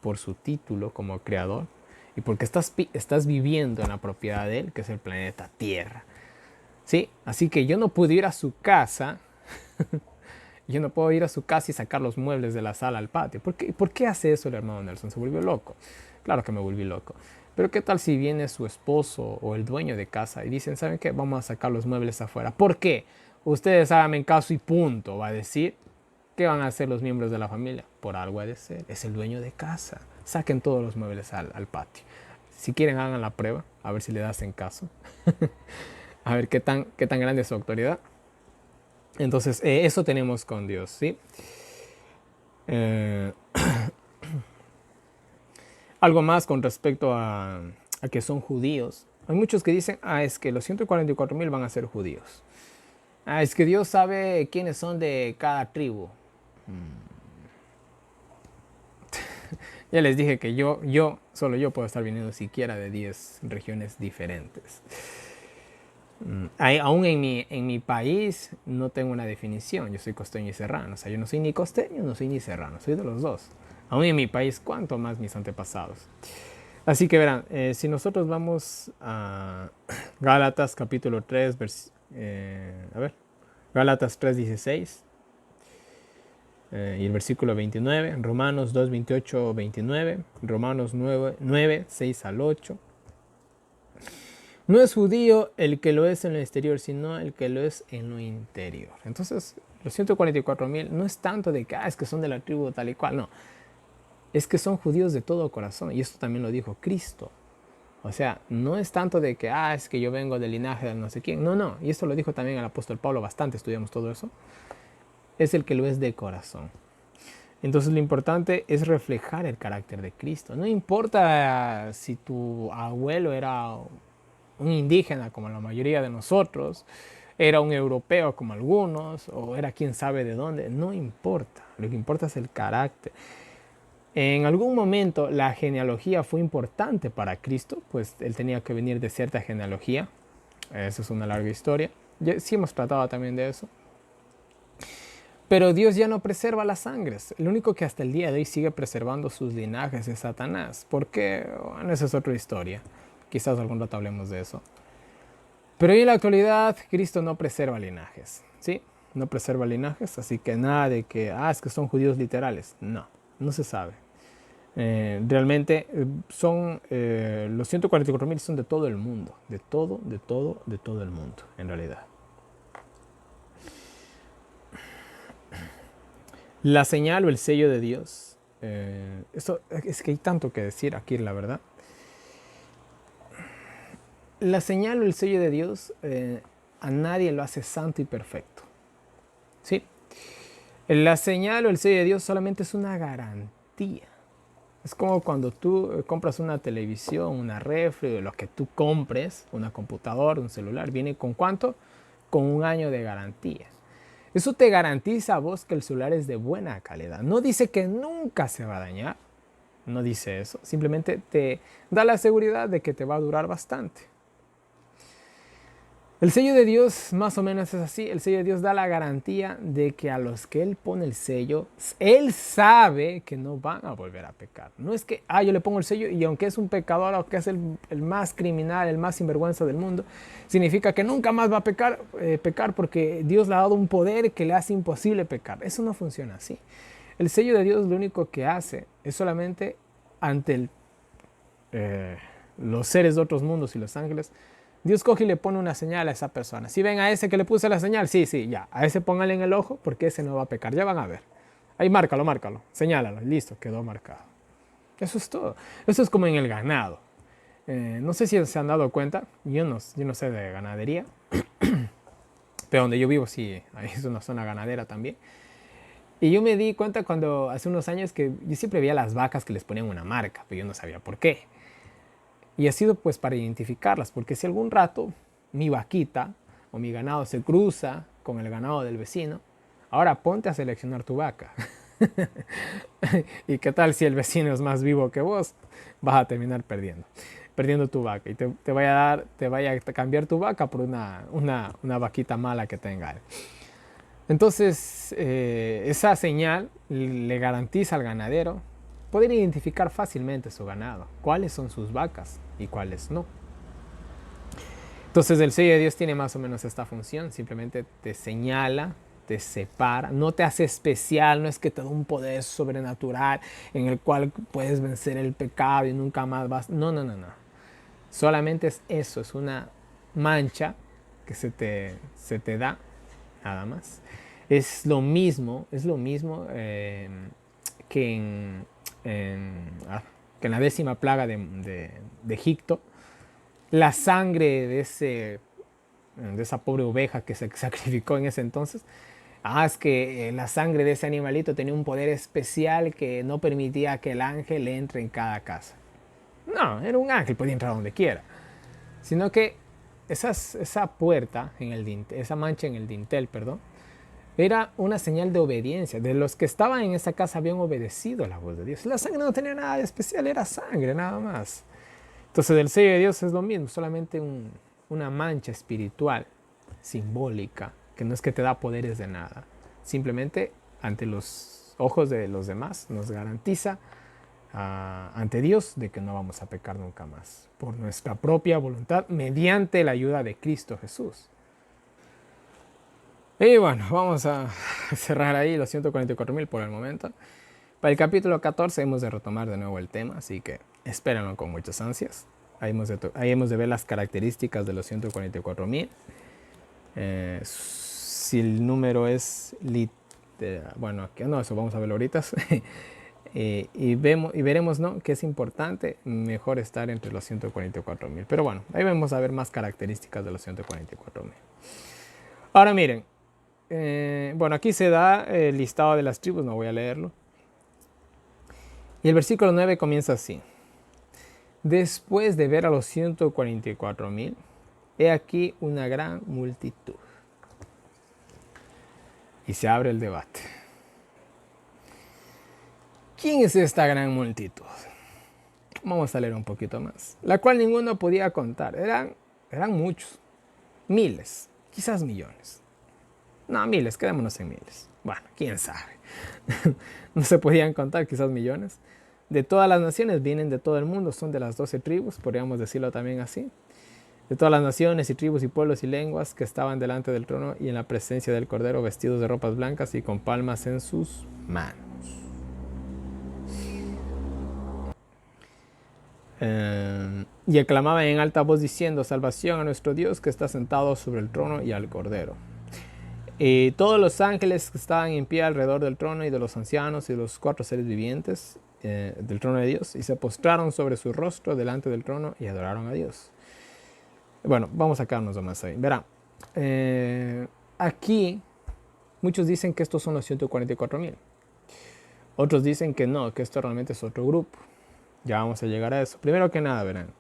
S1: por su título como creador y porque estás viviendo en la propiedad de Él, que es el planeta Tierra. ¿Sí? Así que yo no puedo ir a su casa. Yo no puedo ir a su casa y sacar los muebles de la sala al patio. ¿Por qué hace eso el hermano Nelson? ¿Se volvió loco? Claro que me volví loco. Pero ¿qué tal si viene su esposo o el dueño de casa y dicen, ¿saben qué? Vamos a sacar los muebles afuera. ¿Por qué? Ustedes háganme caso y punto. Va a decir, ¿qué van a hacer los miembros de la familia? Por algo ha de ser. Es el dueño de casa. Saquen todos los muebles al patio. Si quieren, hagan la prueba. A ver si le hacen caso. A ver qué tan grande es su autoridad. Entonces, eso tenemos con Dios, ¿sí? Algo más con respecto a que son judíos. Hay muchos que dicen, es que los 144,000 van a ser judíos. Es que Dios sabe quiénes son de cada tribu. Ya les dije que solo yo puedo estar viniendo siquiera de 10 regiones diferentes. Aún en mi país no tengo una definición. Yo soy costeño y serrano. O sea, yo no soy ni costeño, no soy ni serrano. Soy de los dos. Aún en mi país, cuánto más mis antepasados. Así que verán, si nosotros vamos a Gálatas capítulo 3, Gálatas 3:16 y el versículo 29, Romanos 2, 28, 29, Romanos 9, 6 al 8. No es judío el que lo es en lo exterior, sino el que lo es en lo interior. Entonces, los 144,000 no es tanto de que, es que son de la tribu tal y cual, no. Es que son judíos de todo corazón, y esto también lo dijo Cristo. O sea, no es tanto de que, es que yo vengo del linaje de no sé quién. No, y esto lo dijo también el apóstol Pablo, bastante estudiamos todo eso. Es el que lo es de corazón. Entonces lo importante es reflejar el carácter de Cristo. No importa si tu abuelo era un indígena como la mayoría de nosotros, era un europeo como algunos, o era quién sabe de dónde, no importa. Lo que importa es el carácter. En algún momento la genealogía fue importante para Cristo, pues él tenía que venir de cierta genealogía. Esa es una larga historia. Sí hemos tratado también de eso. Pero Dios ya no preserva las sangres. El único que hasta el día de hoy sigue preservando sus linajes es Satanás. ¿Por qué? Bueno, esa es otra historia. Quizás algún rato hablemos de eso. Pero hoy en la actualidad Cristo no preserva linajes. ¿Sí? No preserva linajes. Así que nada de que, es que son judíos literales. No se sabe. Realmente son los 144,000 son de todo el mundo. De todo el mundo, en realidad. La señal o el sello de Dios. Eso es que hay tanto que decir aquí, la verdad. La señal o el sello de Dios a nadie lo hace santo y perfecto. ¿Sí? La señal o el sello de Dios solamente es una garantía. Es como cuando tú compras una televisión, una refri, lo que tú compres, una computadora, un celular, viene ¿con cuánto? Con 1 año de garantía. Eso te garantiza a vos que el celular es de buena calidad. No dice que nunca se va a dañar. No dice eso. Simplemente te da la seguridad de que te va a durar bastante. El sello de Dios más o menos es así. El sello de Dios da la garantía de que a los que Él pone el sello, Él sabe que no van a volver a pecar. No es que, yo le pongo el sello y aunque es un pecador, aunque es el más criminal, el más sinvergüenza del mundo, significa que nunca más va a pecar porque Dios le ha dado un poder que le hace imposible pecar. Eso no funciona así. El sello de Dios lo único que hace es solamente ante los seres de otros mundos y los ángeles. Dios coge y le pone una señal a esa persona. Si ven a ese que le puse la señal, sí, ya. A ese póngale en el ojo porque ese no va a pecar. Ya van a ver. Ahí márcalo. Señálalo. Listo, quedó marcado. Eso es todo. Eso es como en el ganado. No sé si se han dado cuenta. Yo no sé de ganadería. Pero donde yo vivo sí, ahí es una zona ganadera también. Y yo me di cuenta cuando hace unos años que yo siempre veía las vacas que les ponían una marca, pero yo no sabía por qué. Y ha sido pues para identificarlas, porque si algún rato mi vaquita o mi ganado se cruza con el ganado del vecino, ahora ponte a seleccionar tu vaca. ¿Y qué tal si el vecino es más vivo que vos? Vas a terminar perdiendo tu vaca y te vaya a cambiar tu vaca por una vaquita mala que tenga él. Entonces, esa señal le garantiza al ganadero poder identificar fácilmente su ganado, cuáles son sus vacas y cuáles no. Entonces, el sello de Dios tiene más o menos esta función, simplemente te señala, te separa, no te hace especial, no es que te da un poder sobrenatural en el cual puedes vencer el pecado y nunca más vas. No, no, no, no. Solamente es eso, es una mancha que se te da, nada más. Es lo mismo que que en la 10ª plaga de Egipto. La sangre de esa pobre oveja que se sacrificó en ese entonces. Es que la sangre de ese animalito tenía un poder especial que no permitía que el ángel entre en cada casa. No, era un ángel, podía entrar donde quiera. Sino que esa puerta, esa mancha en el dintel, perdón, era una señal de obediencia. De los que estaban en esa casa habían obedecido a la voz de Dios. La sangre no tenía nada de especial, era sangre nada más. Entonces el sello de Dios es lo mismo, solamente una mancha espiritual, simbólica, que no es que te da poderes de nada. Simplemente ante los ojos de los demás nos garantiza ante Dios de que no vamos a pecar nunca más, por nuestra propia voluntad, mediante la ayuda de Cristo Jesús. Y bueno, vamos a cerrar ahí los 144,000 por el momento. Para el capítulo 14 hemos de retomar de nuevo el tema, así que espérenlo con muchas ansias. Ahí hemos de ver las características de los 144,000. Si el número es bueno, aquí no, eso vamos a verlo ahorita. y veremos, ¿no?, que es importante, mejor estar entre los 144,000. Pero bueno, ahí vamos a ver más características de los 144,000. Ahora miren, bueno, aquí se da el listado de las tribus, no voy a leerlo. Y el versículo 9 comienza así. Después de ver a los 144,000, he aquí una gran multitud. Y se abre el debate. ¿Quién es esta gran multitud? Vamos a leer un poquito más. La cual ninguno podía contar. Eran muchos. Miles. Quizás millones. No, miles. Quedémonos en miles. Bueno, quién sabe. No se podían contar, quizás millones. De todas las naciones, vienen de todo el mundo. Son de las 12 tribus, podríamos decirlo también así. De todas las naciones y tribus y pueblos y lenguas que estaban delante del trono y en la presencia del Cordero, vestidos de ropas blancas y con palmas en sus manos. Y aclamaban en alta voz diciendo: salvación a nuestro Dios que está sentado sobre el trono y al Cordero. Y todos los ángeles que estaban en pie alrededor del trono y de los ancianos y de los 4 seres vivientes del trono de Dios, y se postraron sobre su rostro delante del trono y adoraron a Dios. Bueno, vamos a quedarnos nomás ahí. Verán, aquí muchos dicen que estos son los 144,000. Otros dicen que no, que esto realmente es otro grupo. Ya vamos a llegar a eso. Primero que nada, verán.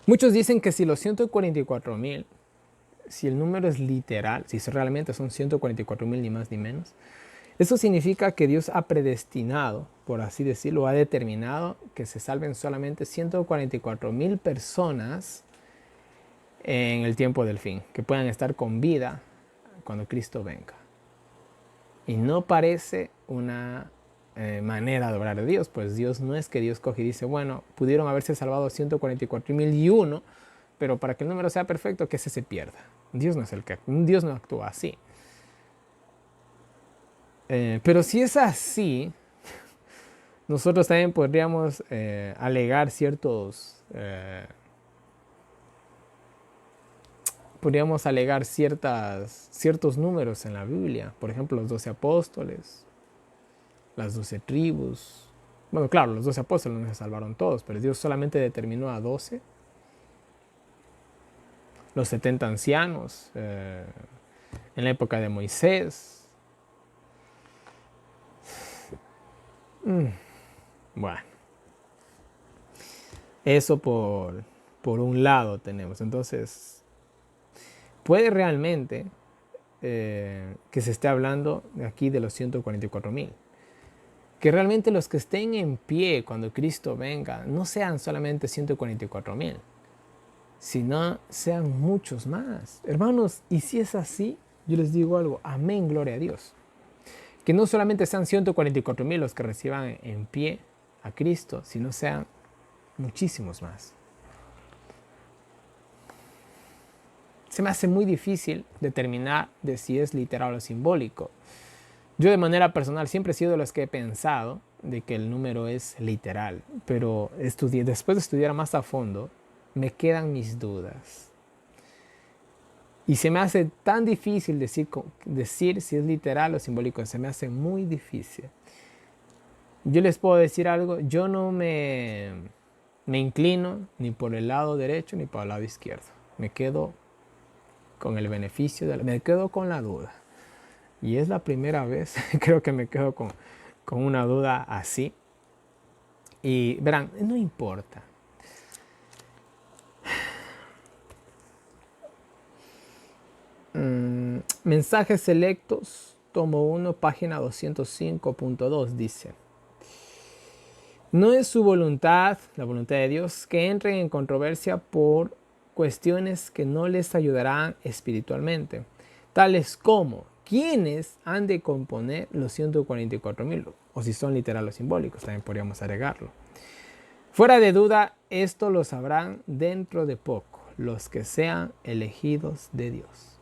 S1: Muchos dicen que si los 144,000, si el número es literal, si realmente son 144,000 ni más ni menos, eso significa que Dios ha predestinado, por así decirlo, ha determinado que se salven solamente 144,000 personas en el tiempo del fin, que puedan estar con vida cuando Cristo venga. Y no parece una manera de obrar de Dios, pues Dios no es que Dios coge y dice, bueno, pudieron haberse salvado 144,001, pero para que el número sea perfecto, que ese se pierda. Dios no actúa así. Pero si es así, nosotros también podríamos alegar ciertos números en la Biblia. Por ejemplo, los 12 apóstoles, las 12 tribus. Bueno, claro, los 12 apóstoles no se salvaron todos, pero Dios solamente determinó a 12. Los 70 ancianos en la época de Moisés. Bueno. Eso por un lado tenemos. Entonces, puede realmente que se esté hablando aquí de los 144,000. Que realmente los que estén en pie cuando Cristo venga no sean solamente 144,000, sino sean muchos más. Hermanos, y si es así, yo les digo algo, amén, gloria a Dios. Que no solamente sean 144,000 los que reciban en pie a Cristo, sino sean muchísimos más. Se me hace muy difícil determinar de si es literal o simbólico. Yo de manera personal siempre he sido de los que he pensado de que el número es literal, pero después de estudiar más a fondo, me quedan mis dudas. Y se me hace tan difícil decir si es literal o simbólico, se me hace muy difícil. Yo les puedo decir algo, yo no me inclino ni por el lado derecho ni por el lado izquierdo. Me quedo con el beneficio, me quedo con la duda. Y es la primera vez, creo que me quedo con una duda así. Y verán, no importa. Mensajes selectos, tomo 1, página 205.2, dice: no es su voluntad, la voluntad de Dios, que entren en controversia por cuestiones que no les ayudarán espiritualmente, tales como quiénes han de componer los 144,000, o si son literales o simbólicos, también podríamos agregarlo. Fuera de duda, esto lo sabrán dentro de poco, los que sean elegidos de Dios.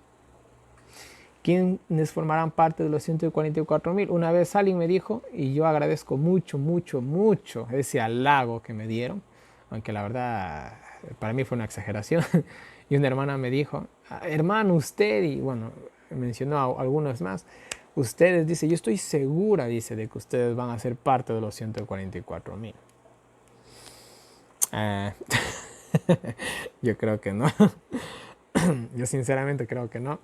S1: ¿Quiénes formarán parte de los 144,000? Una vez alguien me dijo, y yo agradezco mucho, mucho, mucho ese halago que me dieron, aunque la verdad para mí fue una exageración. Y una hermana me dijo, hermano, usted, y bueno, mencionó a algunos más, ustedes, dice, yo estoy segura, dice, de que ustedes van a ser parte de los 144,000. Yo creo que no. Yo sinceramente creo que no.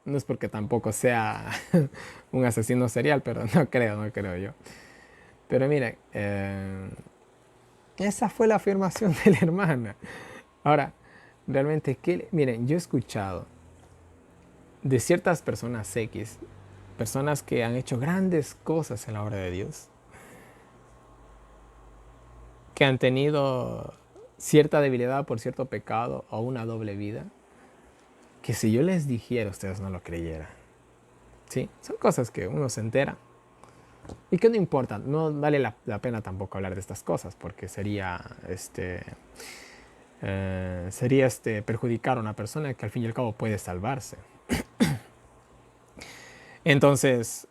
S1: No es porque tampoco sea un asesino serial, pero no creo yo. Pero miren, esa fue la afirmación de la hermana. Ahora, realmente, miren, yo he escuchado de ciertas personas X, personas que han hecho grandes cosas en la obra de Dios, que han tenido cierta debilidad por cierto pecado o una doble vida, que si yo les dijera, ustedes no lo creyeran. ¿Sí? Son cosas que uno se entera y que no importa, no vale la pena tampoco hablar de estas cosas porque sería perjudicar a una persona que al fin y al cabo puede salvarse. Entonces,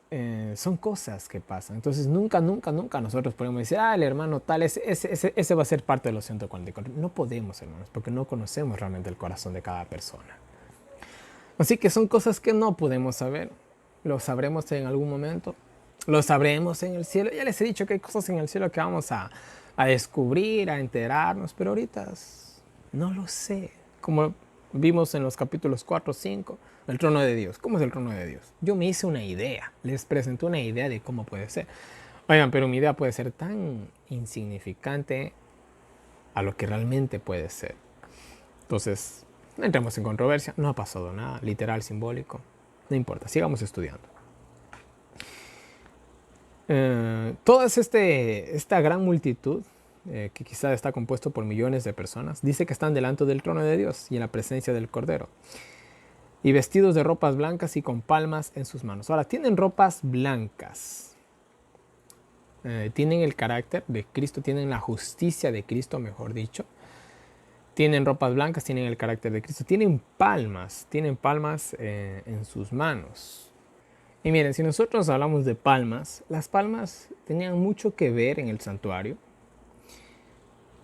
S1: son cosas que pasan. Entonces, nunca nosotros podemos decir, el hermano tal, ese va a ser parte de los 144. No podemos, hermanos, porque no conocemos realmente el corazón de cada persona. Así que son cosas que no podemos saber. Lo sabremos en algún momento. Lo sabremos en el cielo. Ya les he dicho que hay cosas en el cielo que vamos a descubrir, a enterarnos, pero ahorita no lo sé. Como vimos en los capítulos 4, 5, el trono de Dios. ¿Cómo es el trono de Dios? Yo me hice una idea, les presenté una idea de cómo puede ser. Oigan, pero mi idea puede ser tan insignificante a lo que realmente puede ser. Entonces, no entremos en controversia, no ha pasado nada, literal, simbólico, no importa, sigamos estudiando. Toda esta gran multitud, que quizá está compuesto por millones de personas, dice que están delante del trono de Dios y en la presencia del Cordero, y vestidos de ropas blancas y con palmas en sus manos. Ahora, tienen ropas blancas, tienen el carácter de Cristo, tienen la justicia de Cristo, mejor dicho. Tienen ropas blancas, tienen el carácter de Cristo, tienen palmas en sus manos. Y miren, si nosotros hablamos de palmas, las palmas tenían mucho que ver en el santuario.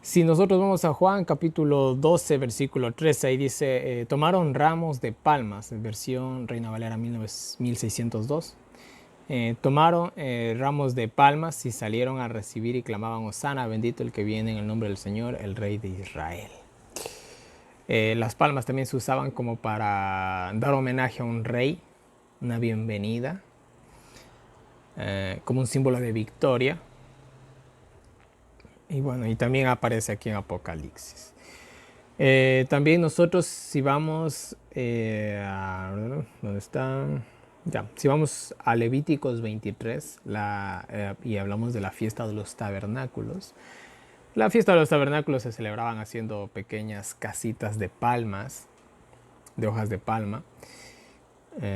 S1: Si nosotros vamos a Juan capítulo 12, versículo 13, ahí dice, tomaron ramos de palmas, en versión Reina Valera 1602. Tomaron ramos de palmas y salieron a recibir y clamaban, Hosana, bendito el que viene en el nombre del Señor, el Rey de Israel. Las palmas también se usaban como para dar homenaje a un rey, una bienvenida, como un símbolo de victoria. Y bueno, y también aparece aquí en Apocalipsis. También nosotros si vamos ¿dónde está? Ya, si vamos a Levíticos 23 y hablamos de la fiesta de los tabernáculos. La fiesta de los tabernáculos se celebraban haciendo pequeñas casitas de palmas, de hojas de palma.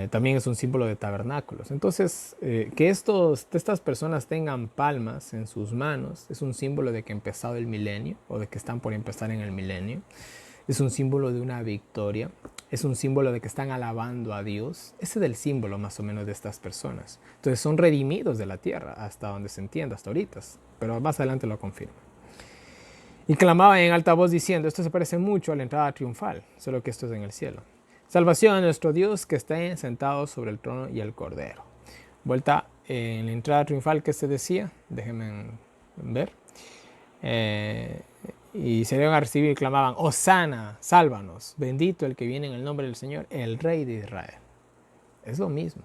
S1: También es un símbolo de tabernáculos. Entonces, que estas personas tengan palmas en sus manos es un símbolo de que ha empezado el milenio o de que están por empezar en el milenio. Es un símbolo de una victoria. Es un símbolo de que están alabando a Dios. Ese es el símbolo más o menos de estas personas. Entonces son redimidos de la tierra, hasta donde se entienda, hasta ahorita. Pero más adelante lo confirma. Y clamaban en alta voz diciendo, esto se parece mucho a la entrada triunfal, solo que esto es en el cielo. Salvación a nuestro Dios que está sentado sobre el trono y el Cordero. Vuelta en la entrada triunfal que se decía, déjenme ver. Y se dieron a recibir y clamaban, Hosana, sálvanos, bendito el que viene en el nombre del Señor, el Rey de Israel. Es lo mismo,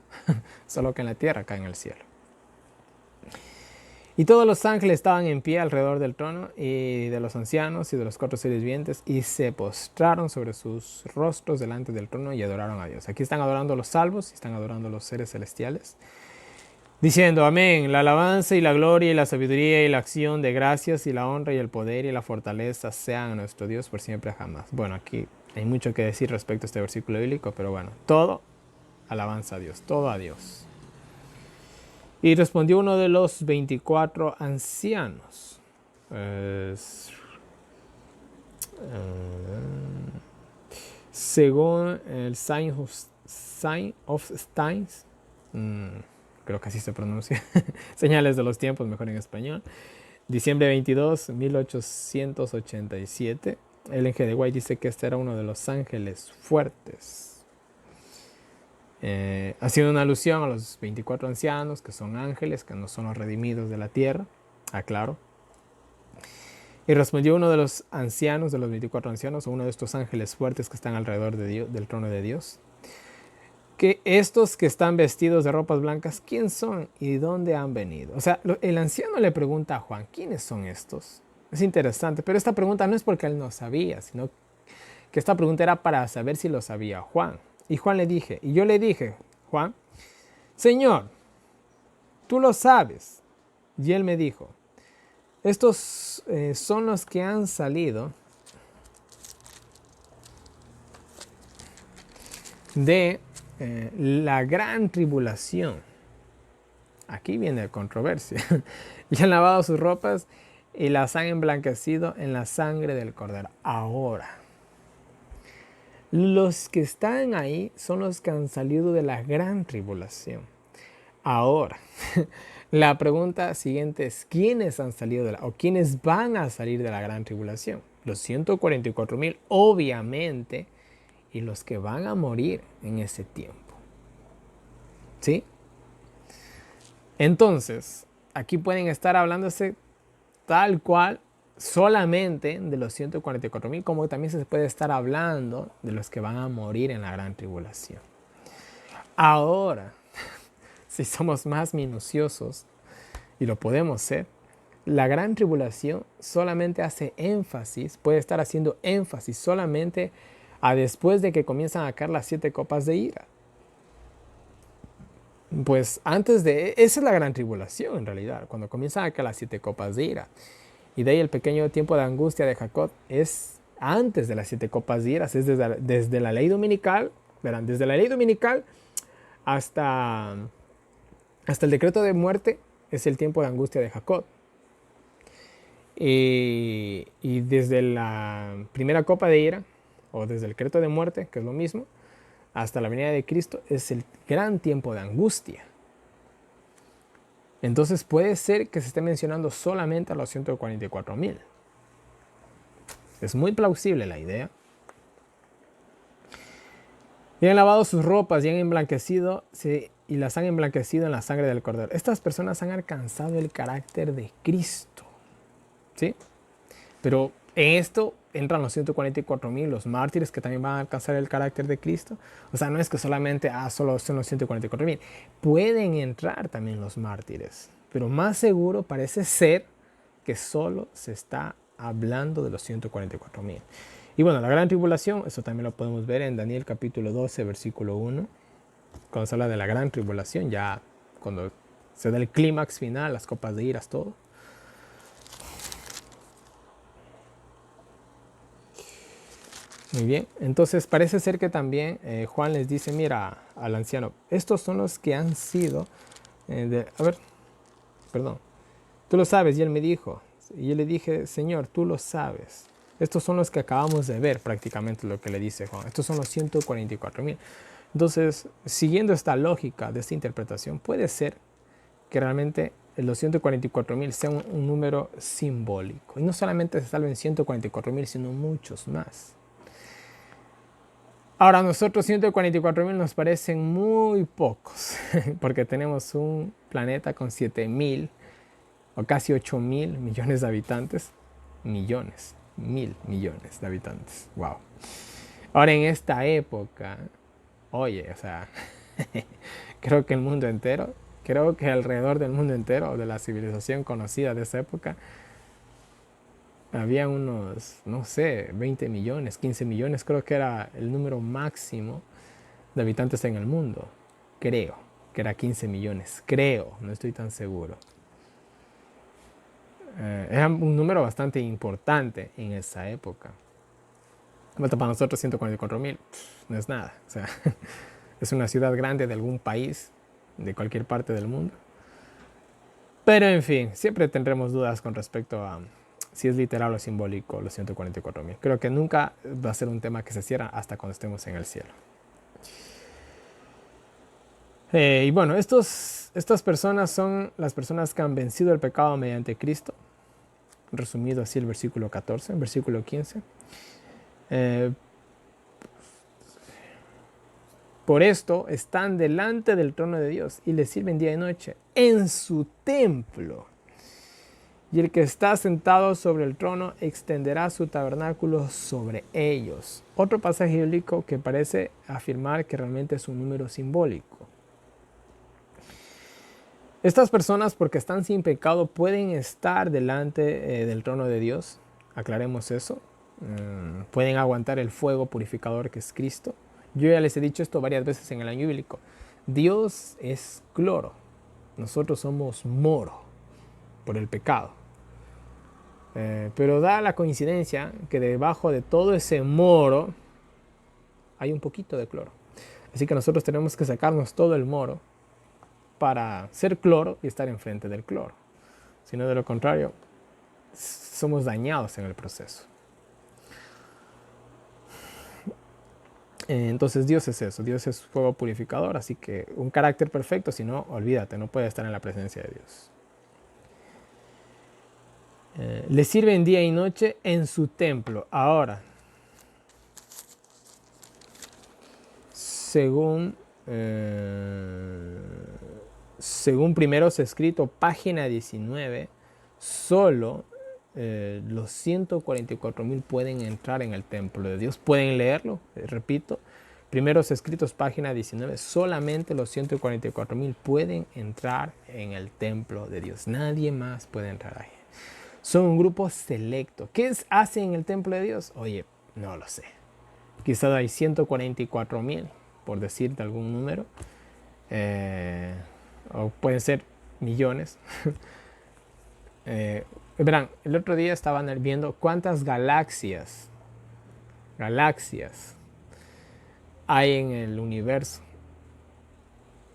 S1: solo que en la tierra, acá en el cielo. Y todos los ángeles estaban en pie alrededor del trono y de los ancianos y de los 4 seres vivientes y se postraron sobre sus rostros delante del trono y adoraron a Dios. Aquí están adorando a los salvos y están adorando a los seres celestiales, diciendo, amén, la alabanza y la gloria y la sabiduría y la acción de gracias y la honra y el poder y la fortaleza sean a nuestro Dios por siempre jamás. Bueno, aquí hay mucho que decir respecto a este versículo bíblico, pero bueno, todo alabanza a Dios, todo a Dios. Y respondió uno de los 24 ancianos. Según el Sign of Times, creo que así se pronuncia, señales de los tiempos, mejor en español, diciembre 22, 1887, el Ellen G. White dice que este era uno de los ángeles fuertes. Haciendo una alusión a los 24 ancianos, que son ángeles, que no son los redimidos de la tierra, aclaro. Y respondió uno de los ancianos, de los 24 ancianos, o uno de estos ángeles fuertes que están alrededor de Dios, del trono de Dios, que estos que están vestidos de ropas blancas, ¿quién son y dónde han venido? O sea, el anciano le pregunta a Juan, ¿quiénes son estos? Es interesante, pero esta pregunta no es porque él no sabía, sino que esta pregunta era para saber si lo sabía Juan. Y yo le dije, Juan, Señor, tú lo sabes. Y él me dijo, estos son los que han salido de la gran tribulación. Aquí viene la controversia. Y han lavado sus ropas y las han emblanquecido en la sangre del Cordero. Ahora, los que están ahí son los que han salido de la gran tribulación. Ahora, la pregunta siguiente es, ¿quiénes han salido o quiénes van a salir de la gran tribulación? Los 144,000, obviamente, y los que van a morir en ese tiempo. ¿Sí? Entonces, aquí pueden estar hablándose tal cual solamente de los 144,000, como también se puede estar hablando de los que van a morir en la gran tribulación. Ahora, si somos más minuciosos, y lo podemos ser, la gran tribulación solamente hace énfasis, puede estar haciendo énfasis solamente a después de que comienzan a caer las 7 copas de ira. Pues antes de, esa es la gran tribulación en realidad, cuando comienzan a caer las 7 copas de ira. Y de ahí el pequeño tiempo de angustia de Jacob es antes de las 7 copas de ira, es desde la ley dominical, verán, desde la ley dominical hasta el decreto de muerte es el tiempo de angustia de Jacob. Y desde la primera copa de ira, o desde el decreto de muerte, que es lo mismo, hasta la venida de Cristo, es el gran tiempo de angustia. Entonces puede ser que se esté mencionando solamente a los 144,000. Es muy plausible la idea. Y han lavado sus ropas y han emblanquecido, y las han emblanquecido en la sangre del Cordero. Estas personas han alcanzado el carácter de Cristo. ¿Sí? Pero en esto entran los 144,000, los mártires que también van a alcanzar el carácter de Cristo. O sea, no es que solamente solo son los 144,000. Pueden entrar también los mártires. Pero más seguro parece ser que solo se está hablando de los 144,000. Y bueno, la gran tribulación, eso también lo podemos ver en Daniel capítulo 12, versículo 1, cuando se habla de la gran tribulación, ya cuando se da el clímax final, las copas de iras, todo. Muy bien, entonces parece ser que también Juan les dice, mira, al anciano, estos son los que han sido, perdón, tú lo sabes, y él me dijo, y yo le dije, Señor, tú lo sabes. Estos son los que acabamos de ver prácticamente lo que le dice Juan. Estos son los 144,000. Entonces, siguiendo esta lógica de esta interpretación, puede ser que realmente los 144,000 sea un número simbólico. Y no solamente se salven 144,000, sino muchos más. Ahora, a nosotros 144,000 nos parecen muy pocos, porque tenemos un planeta con 7,000 o casi 8,000 millones de habitantes. Millones, 1,000 millones de habitantes. Wow. Ahora, en esta época, oye, o sea, creo que el mundo entero, creo que alrededor del mundo entero, de la civilización conocida de esa época, había unos, no sé, 20 millones, 15 millones, creo que era el número máximo de habitantes en el mundo. Creo que era 15 millones, creo, no estoy tan seguro. Era un número bastante importante en esa época. Para nosotros 144,000 no es nada. O sea, es una ciudad grande de algún país, de cualquier parte del mundo. Pero en fin, siempre tendremos dudas con respecto a si es literal o simbólico los 144,000. Creo que nunca va a ser un tema que se cierra hasta cuando estemos en el cielo. Y bueno, estas personas son las personas que han vencido el pecado mediante Cristo. Resumido así el versículo 14, versículo 15. Por esto están delante del trono de Dios y le sirven día y noche en su templo. Y el que está sentado sobre el trono extenderá su tabernáculo sobre ellos. Otro pasaje bíblico que parece afirmar que realmente es un número simbólico. Estas personas, porque están sin pecado, pueden estar delante del trono de Dios. Aclaremos eso. Pueden aguantar el fuego purificador que es Cristo. Yo ya les he dicho esto varias veces en el año bíblico. Dios es cloro. Nosotros somos moro por el pecado. Pero da la coincidencia que debajo de todo ese moro hay un poquito de cloro. Así que nosotros tenemos que sacarnos todo el moro para ser cloro y estar enfrente del cloro. Si no, de lo contrario, somos dañados en el proceso. Entonces Dios es eso, Dios es fuego purificador, así que un carácter perfecto, si no, olvídate, no puede estar en la presencia de Dios. Le sirven día y noche en su templo. Ahora, según Primeros Escritos, página 19, solo los 144,000 pueden entrar en el templo de Dios. Pueden leerlo, repito. Primeros Escritos, página 19, solamente los 144,000 pueden entrar en el templo de Dios. Nadie más puede entrar ahí. Son un grupo selecto. ¿Qué hacen en el templo de Dios? Oye, no lo sé. Quizás hay 144,000, por decirte algún número. O pueden ser millones. Verán, el otro día estaban viendo cuántas galaxias hay en el universo.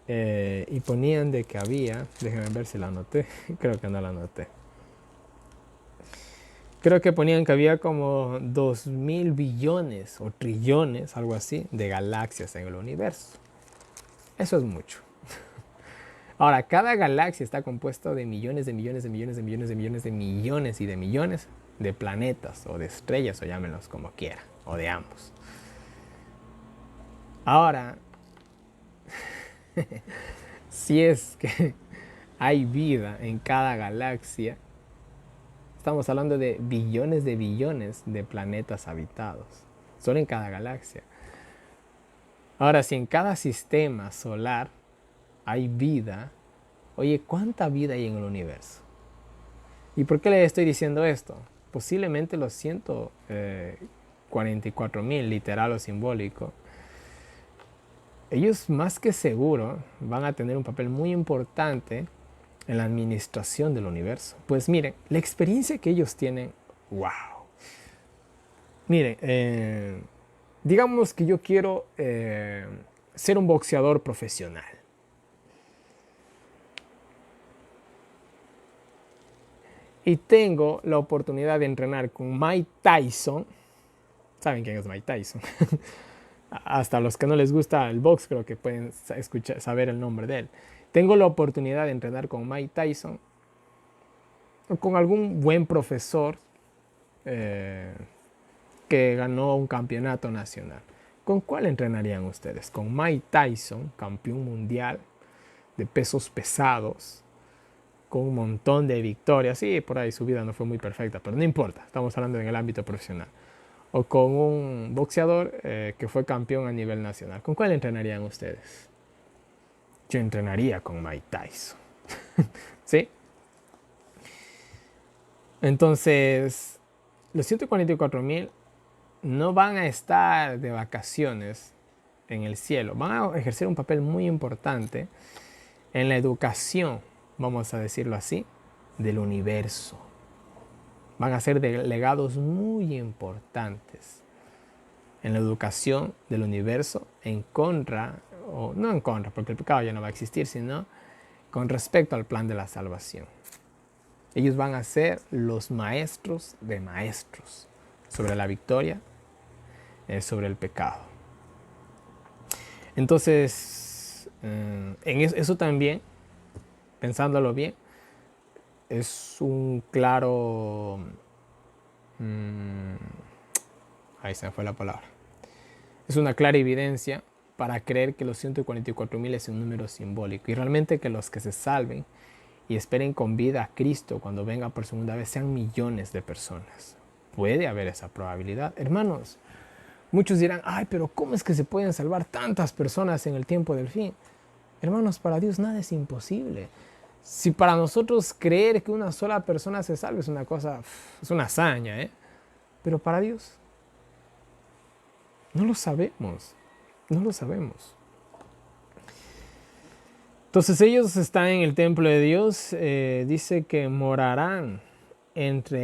S1: Y ponían de que había, déjenme ver si la anoté, creo que no la anoté. Creo que ponían que había como 2,000 billones o trillones, algo así, de galaxias en el universo. Eso es mucho. Ahora, cada galaxia está compuesta de millones de millones de millones de millones de millones de millones y de millones de planetas o de estrellas, o llámenlos como quiera, o de ambos. Ahora, si es que hay vida en cada galaxia, estamos hablando de billones de planetas habitados, solo en cada galaxia. Ahora, si en cada sistema solar hay vida, oye, ¿cuánta vida hay en el universo? ¿Y por qué le estoy diciendo esto? Posiblemente los 144,000, literal o simbólico, ellos más que seguro van a tener un papel muy importante en la administración del universo. Pues miren, la experiencia que ellos tienen, wow. Miren, digamos que yo quiero ser un boxeador profesional. Y tengo la oportunidad de entrenar con Mike Tyson. ¿Saben quién es Mike Tyson? Hasta los que no les gusta el box creo que pueden saber el nombre de él. Tengo la oportunidad de entrenar con Mike Tyson o con algún buen profesor que ganó un campeonato nacional. ¿Con cuál entrenarían ustedes? ¿Con Mike Tyson, campeón mundial de pesos pesados, con un montón de victorias? Sí, por ahí su vida no fue muy perfecta, pero no importa, estamos hablando en el ámbito profesional. O con un boxeador que fue campeón a nivel nacional. ¿Con cuál entrenarían ustedes? Yo entrenaría con Mike Tyson. ¿Sí? Entonces, los 144,000 no van a estar de vacaciones en el cielo. Van a ejercer un papel muy importante en la educación, vamos a decirlo así, del universo. Van a ser delegados muy importantes en la educación del universo en contra, o no en contra, porque el pecado ya no va a existir, sino con respecto al plan de la salvación. Ellos van a ser los maestros de maestros sobre la victoria, sobre el pecado. Entonces, en eso también, pensándolo bien, es un claro... ahí se me fue la palabra. Es una clara evidencia para creer que los 144,000 es un número simbólico. Y realmente que los que se salven y esperen con vida a Cristo cuando venga por segunda vez sean millones de personas. Puede haber esa probabilidad. Hermanos, muchos dirán, ay, pero ¿cómo es que se pueden salvar tantas personas en el tiempo del fin? Hermanos, para Dios nada es imposible. Si para nosotros creer que una sola persona se salve es una cosa, es una hazaña, ¿eh? Pero para Dios no lo sabemos, no lo sabemos. Entonces ellos están en el templo de Dios, dice que morarán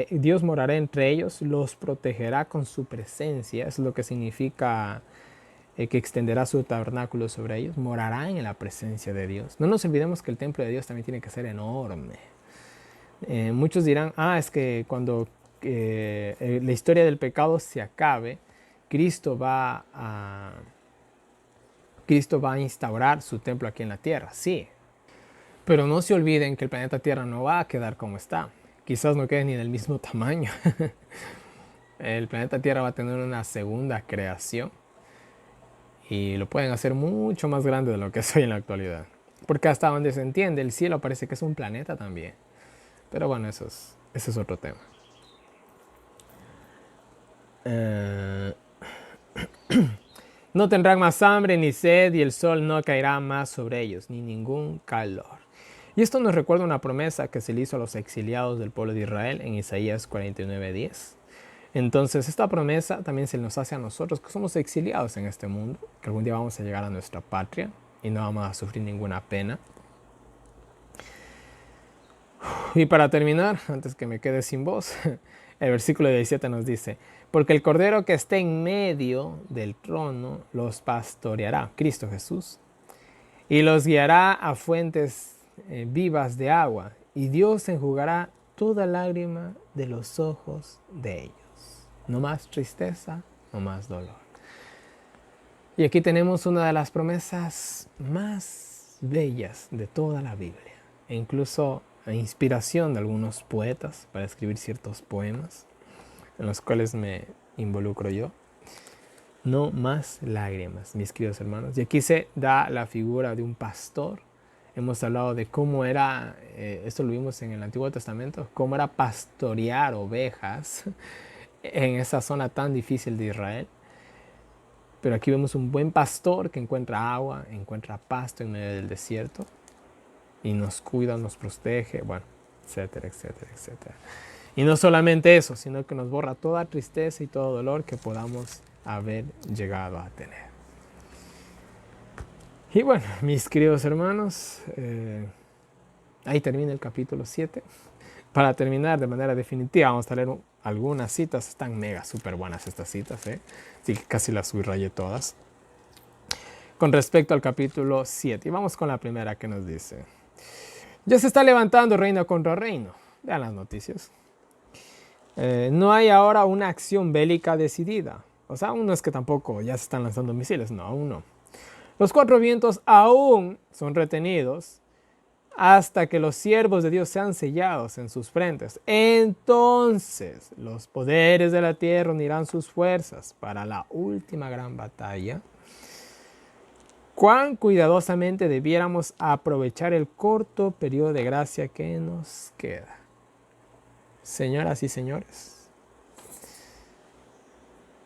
S1: Dios morará entre ellos, los protegerá con su presencia, es lo que significa que extenderá su tabernáculo sobre ellos, morarán en la presencia de Dios. No nos olvidemos que el templo de Dios también tiene que ser enorme. Muchos dirán, es que cuando la historia del pecado se acabe, Cristo va a instaurar su templo aquí en la tierra, sí. Pero no se olviden que el planeta Tierra no va a quedar como está. Quizás no quede ni del mismo tamaño. El planeta Tierra va a tener una segunda creación. Y lo pueden hacer mucho más grande de lo que es hoy en la actualidad. Porque hasta donde se entiende, el cielo parece que es un planeta también. Pero bueno, ese es otro tema. No tendrán más hambre ni sed y el sol no caerá más sobre ellos, ni ningún calor. Y esto nos recuerda una promesa que se le hizo a los exiliados del pueblo de Israel en Isaías 49:10. Entonces esta promesa también se nos hace a nosotros que somos exiliados en este mundo, que algún día vamos a llegar a nuestra patria y no vamos a sufrir ninguna pena. Y para terminar, antes que me quede sin voz, el versículo 17 nos dice, porque el Cordero que esté en medio del trono los pastoreará, Cristo Jesús, y los guiará a fuentes vivas de agua, y Dios enjugará toda lágrima de los ojos de ellos. No más tristeza, no más dolor. Y aquí tenemos una de las promesas más bellas de toda la Biblia, e incluso la inspiración de algunos poetas para escribir ciertos poemas, en los cuales me involucro yo. No más lágrimas, mis queridos hermanos. Y aquí se da la figura de un pastor. Hemos hablado de cómo era, esto lo vimos en el Antiguo Testamento, cómo era pastorear ovejas en esa zona tan difícil de Israel. Pero aquí vemos un buen pastor que encuentra agua, encuentra pasto en medio del desierto y nos cuida, nos protege. Bueno, etcétera, etcétera, etcétera. Y no solamente eso, sino que nos borra toda tristeza y todo dolor que podamos haber llegado a tener. Y bueno, mis queridos hermanos, ahí termina el capítulo 7. Para terminar de manera definitiva, vamos a leer algunas citas. Están mega súper buenas estas citas, ¿eh? Así que casi las subrayé todas. Con respecto al capítulo 7. Y vamos con la primera que nos dice: ya se está levantando reino contra reino. Vean las noticias. No hay ahora una acción bélica decidida. O sea, aún no es que tampoco ya se están lanzando misiles. No, aún no. Los cuatro vientos aún son retenidos hasta que los siervos de Dios sean sellados en sus frentes. Entonces los poderes de la tierra unirán sus fuerzas para la última gran batalla. Cuán cuidadosamente debiéramos aprovechar el corto periodo de gracia que nos queda. Señoras y señores,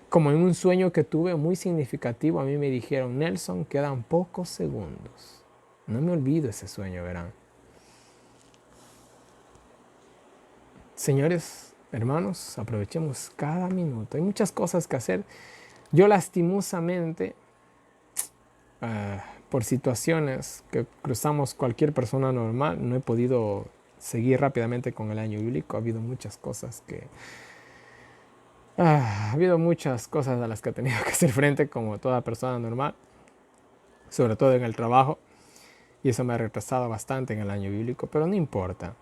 S1: como en un sueño que tuve muy significativo, a mí me dijeron: Nelson, quedan pocos segundos. No me olvido ese sueño, verán. Señores, hermanos, aprovechemos cada minuto. Hay muchas cosas que hacer. Yo lastimosamente, por situaciones que cruzamos cualquier persona normal, no he podido seguir rápidamente con el año bíblico. Ha habido muchas cosas a las que he tenido que hacer frente como toda persona normal, sobre todo en el trabajo, y eso me ha retrasado bastante en el año bíblico, pero no importa.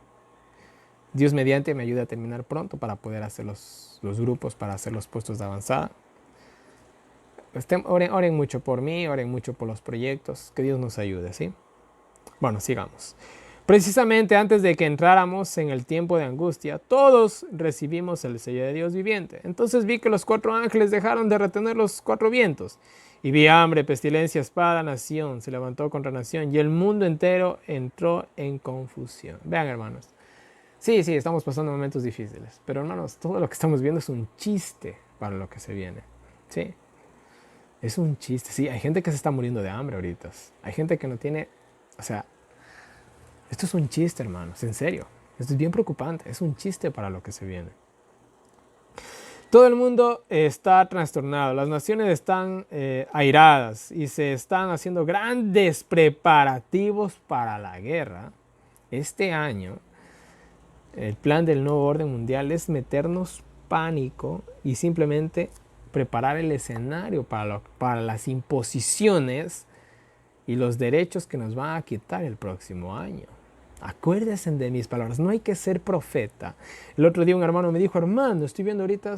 S1: Dios mediante me ayuda a terminar pronto para poder hacer los grupos, para hacer los puestos de avanzada. Oren mucho por mí, oren mucho por los proyectos, que Dios nos ayude, ¿sí? Bueno, sigamos. Precisamente antes de que entráramos en el tiempo de angustia, todos recibimos el sello de Dios viviente. Entonces vi que los cuatro ángeles dejaron de retener los cuatro vientos. Y vi hambre, pestilencia, espada, nación se levantó contra nación, y el mundo entero entró en confusión. Vean, hermanos. Sí, estamos pasando momentos difíciles. Pero, hermanos, todo lo que estamos viendo es un chiste para lo que se viene. ¿Sí? Es un chiste. Sí, hay gente que se está muriendo de hambre ahorita. Hay gente que no tiene... O sea, esto es un chiste, hermanos. En serio. Esto es bien preocupante. Es un chiste para lo que se viene. Todo el mundo está trastornado. Las naciones están airadas y se están haciendo grandes preparativos para la guerra. Este año, el plan del nuevo orden mundial es meternos pánico y simplemente preparar el escenario para las imposiciones y los derechos que nos van a quitar el próximo año. Acuérdense de mis palabras, no hay que ser profeta. El otro día un hermano me dijo: hermano, estoy viendo ahorita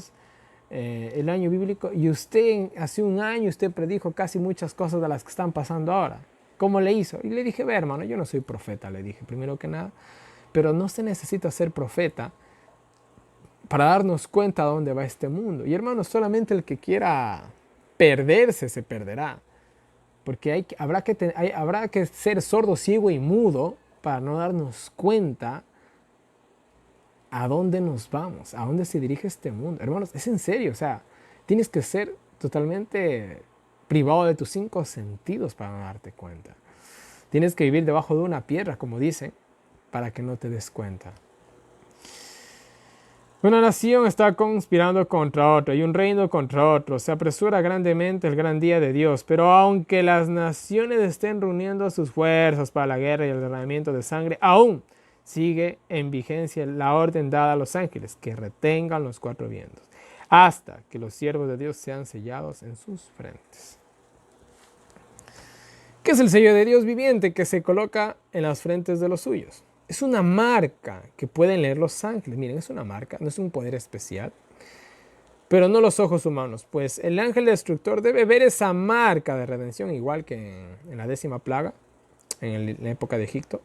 S1: el año bíblico y usted hace un año usted predijo casi muchas cosas de las que están pasando ahora. ¿Cómo le hizo? Y le dije: ve, hermano, yo no soy profeta, le dije, primero que nada, pero no se necesita ser profeta para darnos cuenta de dónde va este mundo. Y hermano, solamente el que quiera perderse se perderá. Porque habrá que ser sordo, ciego y mudo para no darnos cuenta a dónde nos vamos, a dónde se dirige este mundo. Hermanos, es en serio, o sea, tienes que ser totalmente privado de tus 5 sentidos para no darte cuenta. Tienes que vivir debajo de una piedra, como dicen, para que no te des cuenta. Una nación está conspirando contra otra y un reino contra otro. Se apresura grandemente el gran día de Dios. Pero aunque las naciones estén reuniendo sus fuerzas para la guerra y el derramamiento de sangre, aún sigue en vigencia la orden dada a los ángeles, que retengan los 4 vientos, hasta que los siervos de Dios sean sellados en sus frentes. ¿Qué es el sello de Dios viviente que se coloca en las frentes de los suyos? Es una marca que pueden leer los ángeles. Miren, es una marca, no es un poder especial. Pero no los ojos humanos, pues el ángel destructor debe ver esa marca de redención, igual que en la 10ª plaga, en la época de Egipto.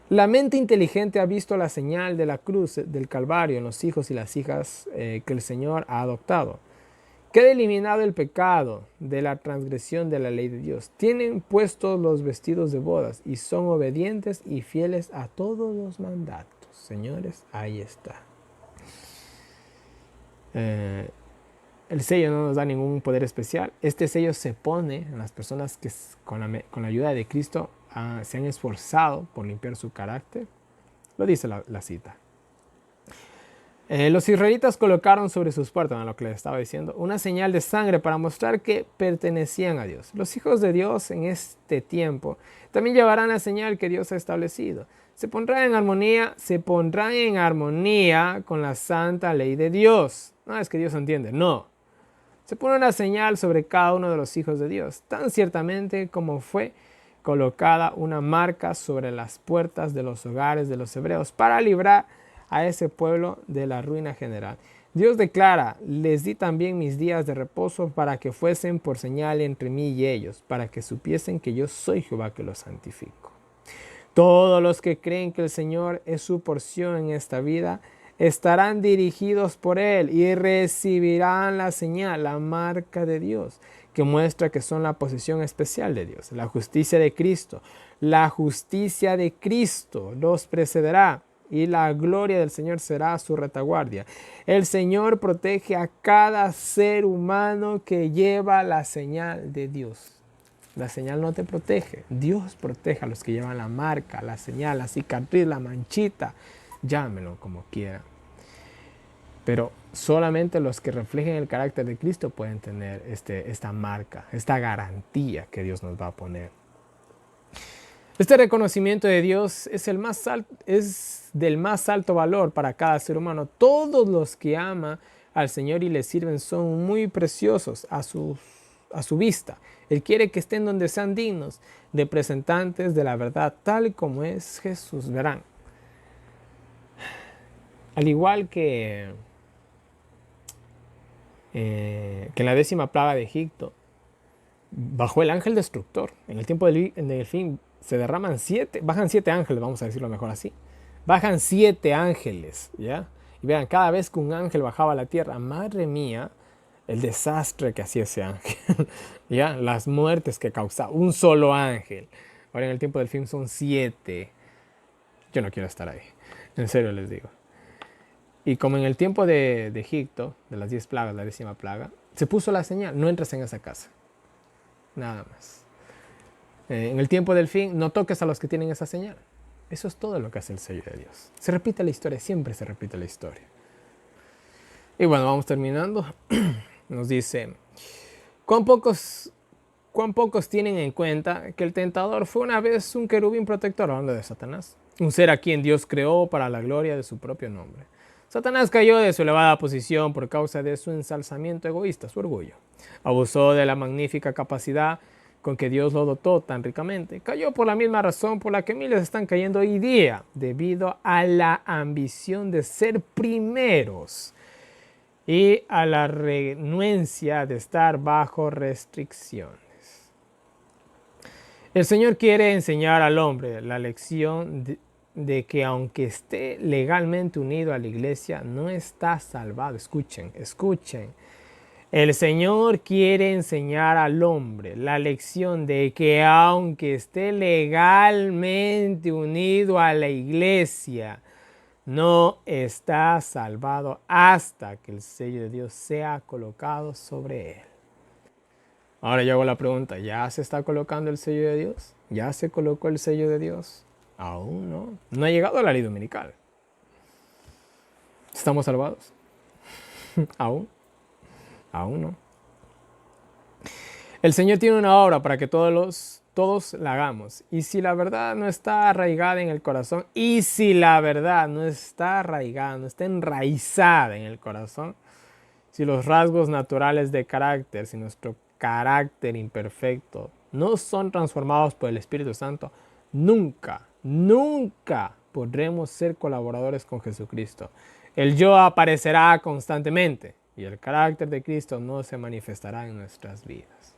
S1: La mente inteligente ha visto la señal de la cruz del Calvario en los hijos y las hijas que el Señor ha adoptado. Queda eliminado el pecado de la transgresión de la ley de Dios. Tienen puestos los vestidos de bodas y son obedientes y fieles a todos los mandatos. Señores, ahí está. El sello no nos da ningún poder especial. Este sello se pone en las personas que con la ayuda de Cristo se han esforzado por limpiar su carácter Lo dice la cita. Los israelitas colocaron sobre sus puertas, lo que les estaba diciendo, una señal de sangre para mostrar que pertenecían a Dios. Los hijos de Dios en este tiempo también llevarán la señal que Dios ha establecido. Se pondrán en armonía con la santa ley de Dios. No es que Dios entiende, no. Se pone una señal sobre cada uno de los hijos de Dios, tan ciertamente como fue colocada una marca sobre las puertas de los hogares de los hebreos para librar a ese pueblo de la ruina general. Dios declara: les di también mis días de reposo para que fuesen por señal entre mí y ellos, para que supiesen que yo soy Jehová que los santifico. Todos los que creen que el Señor es su porción en esta vida estarán dirigidos por Él y recibirán la señal, la marca de Dios, que muestra que son la posesión especial de Dios. La justicia de Cristo los precederá y la gloria del Señor será su retaguardia. El Señor protege a cada ser humano que lleva la señal de Dios. La señal no te protege. Dios protege a los que llevan la marca, la señal, la cicatriz, la manchita. Llámelo como quiera. Pero solamente los que reflejen el carácter de Cristo pueden tener esta marca, esta garantía que Dios nos va a poner. Este reconocimiento de Dios es del más alto valor para cada ser humano. Todos los que aman al Señor y le sirven son muy preciosos a su vista. Él quiere que estén donde sean dignos de representantes de la verdad, tal como es Jesús. Verán, al igual que en la 10ª plaga de Egipto, bajó el ángel destructor. En el tiempo del fin bajan 7 ángeles, vamos a decirlo mejor así. Bajan 7 ángeles, ¿ya? Y vean, cada vez que un ángel bajaba a la tierra, madre mía, el desastre que hacía ese ángel, ¿ya? Las muertes que causaba un solo ángel. Ahora en el tiempo del fin son 7. Yo no quiero estar ahí, en serio les digo. Y como en el tiempo de Egipto, de las 10 plagas, la 10ª plaga, se puso la señal: no entres en esa casa. Nada más. En el tiempo del fin, no toques a los que tienen esa señal. Eso es todo lo que hace el sello de Dios. Se repite la historia, siempre se repite la historia. Y bueno, vamos terminando. Nos dice: ¿Cuán pocos tienen en cuenta que el tentador fue una vez un querubín protector, hablando de Satanás? Un ser a quien Dios creó para la gloria de su propio nombre. Satanás cayó de su elevada posición por causa de su ensalzamiento egoísta, su orgullo. Abusó de la magnífica capacidad con que Dios lo dotó tan ricamente. Cayó por la misma razón por la que miles están cayendo hoy día, debido a la ambición de ser primeros y a la renuencia de estar bajo restricciones. El Señor quiere enseñar al hombre la lección de que aunque esté legalmente unido a la iglesia, no está salvado. Escuchen. El Señor quiere enseñar al hombre la lección de que aunque esté legalmente unido a la iglesia, no está salvado hasta que el sello de Dios sea colocado sobre él. Ahora yo hago la pregunta: ¿ya se está colocando el sello de Dios? ¿Ya se colocó el sello de Dios? Aún no. No ha llegado a la ley dominical. ¿Estamos salvados? Aún no. El Señor tiene una obra para que todos la hagamos. Y si la verdad no está arraigada en el corazón, no está enraizada en el corazón, si los rasgos naturales de carácter, si nuestro carácter imperfecto no son transformados por el Espíritu Santo, nunca podremos ser colaboradores con Jesucristo. El yo aparecerá constantemente y el carácter de Cristo no se manifestará en nuestras vidas.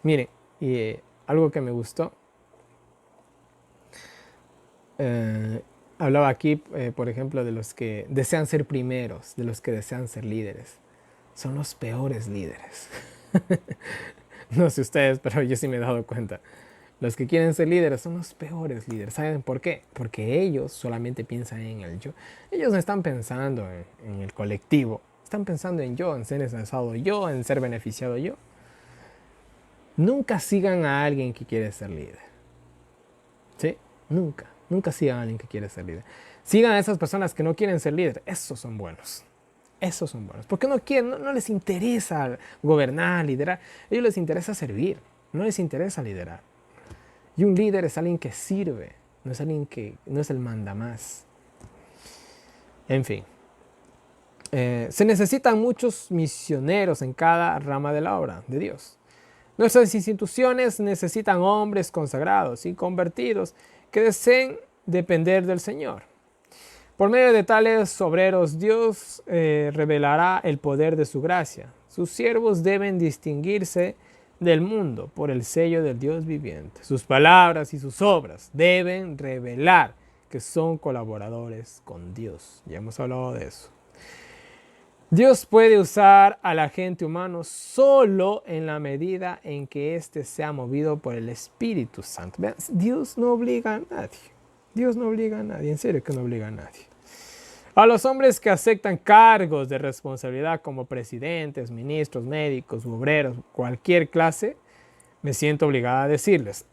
S1: Miren, y algo que me gustó, hablaba aquí, por ejemplo, de los que desean ser primeros, de los que desean ser líderes. Son los peores líderes. No sé ustedes, pero yo sí me he dado cuenta. Los que quieren ser líderes son los peores líderes. ¿Saben por qué? Porque ellos solamente piensan en el yo. Ellos no están pensando en el colectivo. Están pensando en yo, en ser ensalzado yo, en ser beneficiado yo. Nunca sigan a alguien que quiere ser líder. ¿Sí? Nunca. Nunca sigan a alguien que quiere ser líder. Sigan a esas personas que no quieren ser líder. Esos son buenos. Esos son buenos. Porque no quieren, no les interesa gobernar, liderar. A ellos les interesa servir. No les interesa liderar. Y un líder es alguien que sirve. No es alguien que no es el mandamás. En fin. Se necesitan muchos misioneros en cada rama de la obra de Dios. Nuestras instituciones necesitan hombres consagrados y convertidos que deseen depender del Señor. Por medio de tales obreros, Dios revelará el poder de su gracia. Sus siervos deben distinguirse del mundo por el sello del Dios viviente. Sus palabras y sus obras deben revelar que son colaboradores con Dios. Ya hemos hablado de eso. Dios puede usar al agente humano solo en la medida en que éste sea movido por el Espíritu Santo. Vean, Dios no obliga a nadie. Dios no obliga a nadie. En serio que no obliga a nadie. A los hombres que aceptan cargos de responsabilidad como presidentes, ministros, médicos, obreros, cualquier clase, me siento obligada a decirles: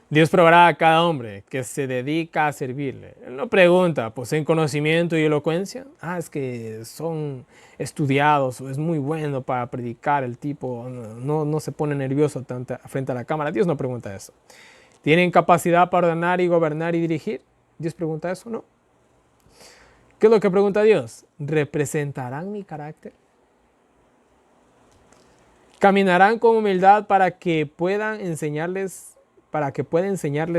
S1: Dios probará a cada hombre que se dedica a servirle. Él no pregunta, ¿poseen conocimiento y elocuencia? Es que son estudiados o es muy bueno para predicar, el tipo no se pone nervioso frente a la cámara. Dios no pregunta eso. ¿Tienen capacidad para ordenar y gobernar y dirigir? Dios pregunta eso, no. ¿Qué es lo que pregunta Dios? ¿Representarán mi carácter? ¿Caminarán con humildad para que pueda enseñarles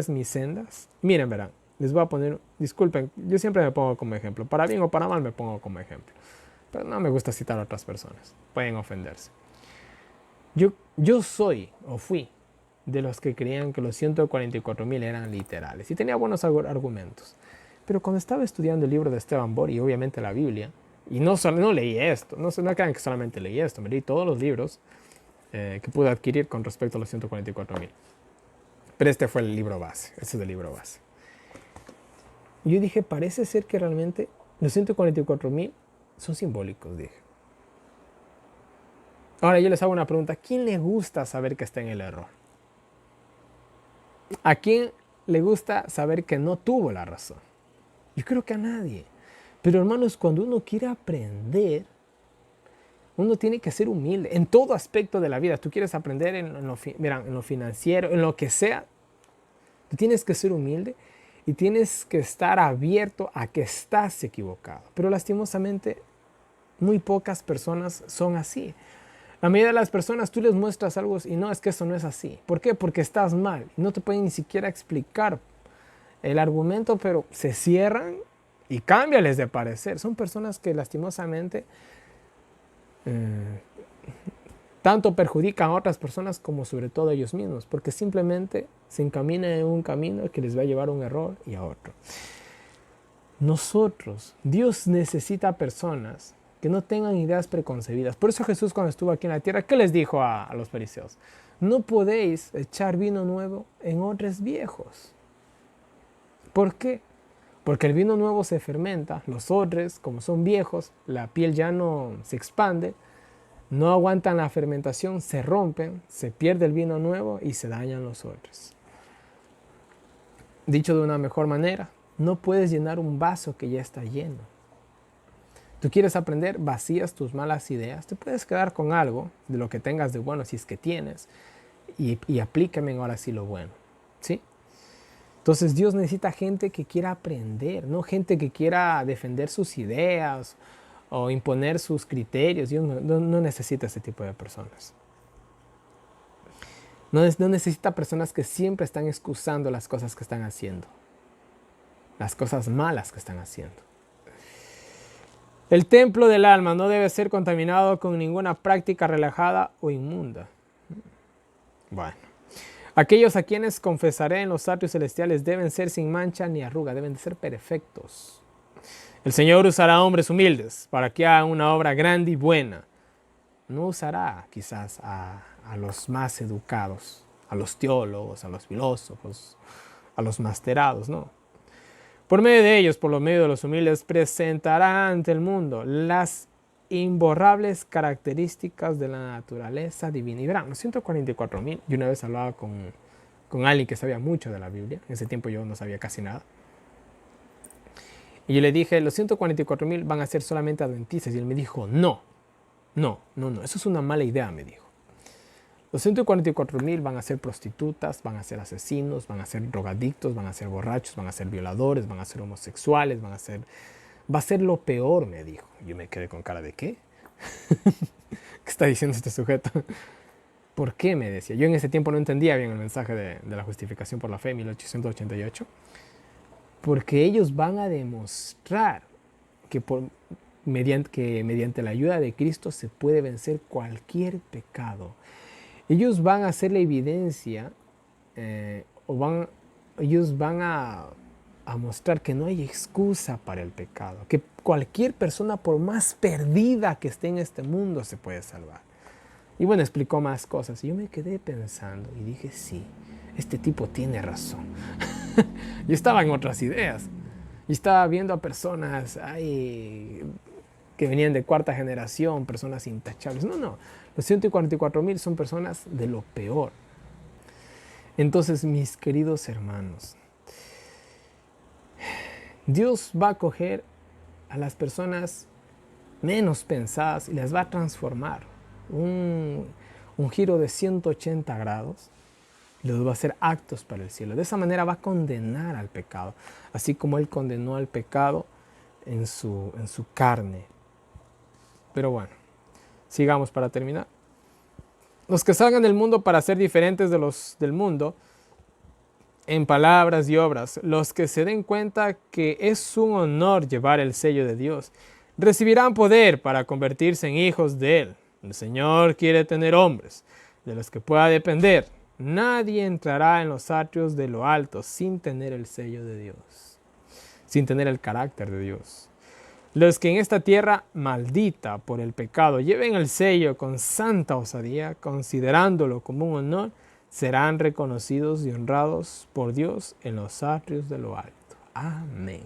S1: mis sendas? Miren, verán, les voy a poner, disculpen, yo siempre me pongo como ejemplo, para bien o para mal me pongo como ejemplo, pero no me gusta citar a otras personas, pueden ofenderse. Yo soy o fui de los que creían que los 144,000 eran literales y tenía buenos argumentos, pero cuando estaba estudiando el libro de Esteban Bori y obviamente la Biblia, y no leí esto, no crean que solamente leí esto, me leí todos los libros que pude adquirir con respecto a los 144,000. Pero este fue el libro base, este es el libro base. Yo dije, parece ser que realmente los 144,000 son simbólicos, dije. Ahora yo les hago una pregunta: ¿a quién le gusta saber que está en el error? ¿A quién le gusta saber que no tuvo la razón? Yo creo que a nadie. Pero hermanos, cuando uno quiere aprender, uno tiene que ser humilde en todo aspecto de la vida. Tú quieres aprender en lo financiero, en lo que sea. Tú tienes que ser humilde y tienes que estar abierto a que estás equivocado. Pero lastimosamente, muy pocas personas son así. La mayoría de las personas tú les muestras algo y no, es que eso no es así. ¿Por qué? Porque estás mal. No te pueden ni siquiera explicar el argumento, pero se cierran y cámbiales de parecer. Son personas que lastimosamente tanto perjudican a otras personas como sobre todo a ellos mismos, porque simplemente se encaminan en un camino que les va a llevar a un error y a otro. Dios necesita personas que no tengan ideas preconcebidas. Por eso Jesús, cuando estuvo aquí en la tierra, ¿qué les dijo a los fariseos? No podéis echar vino nuevo en odres viejos. ¿Por qué? Porque el vino nuevo se fermenta, los odres, como son viejos, la piel ya no se expande, no aguantan la fermentación, se rompen, se pierde el vino nuevo y se dañan los odres. Dicho de una mejor manera, no puedes llenar un vaso que ya está lleno. Tú quieres aprender, vacías tus malas ideas, te puedes quedar con algo de lo que tengas de bueno, si es que tienes, y aplícame ahora sí lo bueno, ¿sí? Entonces Dios necesita gente que quiera aprender, no gente que quiera defender sus ideas o imponer sus criterios. Dios no necesita ese tipo de personas. No necesita personas que siempre están excusando las cosas que están haciendo, las cosas malas que están haciendo. El templo del alma no debe ser contaminado con ninguna práctica relajada o inmunda. Bueno. Aquellos a quienes confesaré en los atrios celestiales deben ser sin mancha ni arruga, deben de ser perfectos. El Señor usará hombres humildes para que hagan una obra grande y buena. No usará quizás a los más educados, a los teólogos, a los filósofos, a los masterados, no. Por medio de ellos, por lo medio de los humildes, presentará ante el mundo las imborrables características de la naturaleza divina. Y verán, los 144,000, yo una vez hablaba con con alguien que sabía mucho de la Biblia. En ese tiempo yo no sabía casi nada. Y yo le dije, los 144,000 van a ser solamente adventistas. Y él me dijo, no, eso es una mala idea, me dijo. Los 144,000 van a ser prostitutas, van a ser asesinos, van a ser drogadictos, van a ser borrachos, van a ser violadores, van a ser homosexuales, va a ser lo peor, me dijo. Yo me quedé con cara de ¿qué? ¿Qué está diciendo este sujeto? ¿Por qué? Me decía. Yo en ese tiempo no entendía bien el mensaje de la justificación por la fe, 1888. Porque ellos van a demostrar que mediante la ayuda de Cristo se puede vencer cualquier pecado. Ellos van a hacer la evidencia, ellos van a mostrar que no hay excusa para el pecado, que cualquier persona, por más perdida que esté en este mundo, se puede salvar. Y bueno, explicó más cosas y yo me quedé pensando y dije, sí, este tipo tiene razón. Yo estaba en otras ideas. Yo estaba viendo a personas que venían de cuarta generación, personas intachables. No, los 144,000 son personas de lo peor. Entonces, mis queridos hermanos, Dios va a coger a las personas menos pensadas y las va a transformar. Un giro de 180 grados. Les va a hacer actos para el cielo. De esa manera va a condenar al pecado, así como Él condenó al pecado en su carne. Pero bueno, sigamos para terminar. Los que salgan del mundo para ser diferentes de los del mundo, en palabras y obras, los que se den cuenta que es un honor llevar el sello de Dios, recibirán poder para convertirse en hijos de Él. El Señor quiere tener hombres de los que pueda depender. Nadie entrará en los atrios de lo alto sin tener el sello de Dios, sin tener el carácter de Dios. Los que en esta tierra maldita por el pecado lleven el sello con santa osadía, considerándolo como un honor, serán reconocidos y honrados por Dios en los atrios de lo alto. Amén.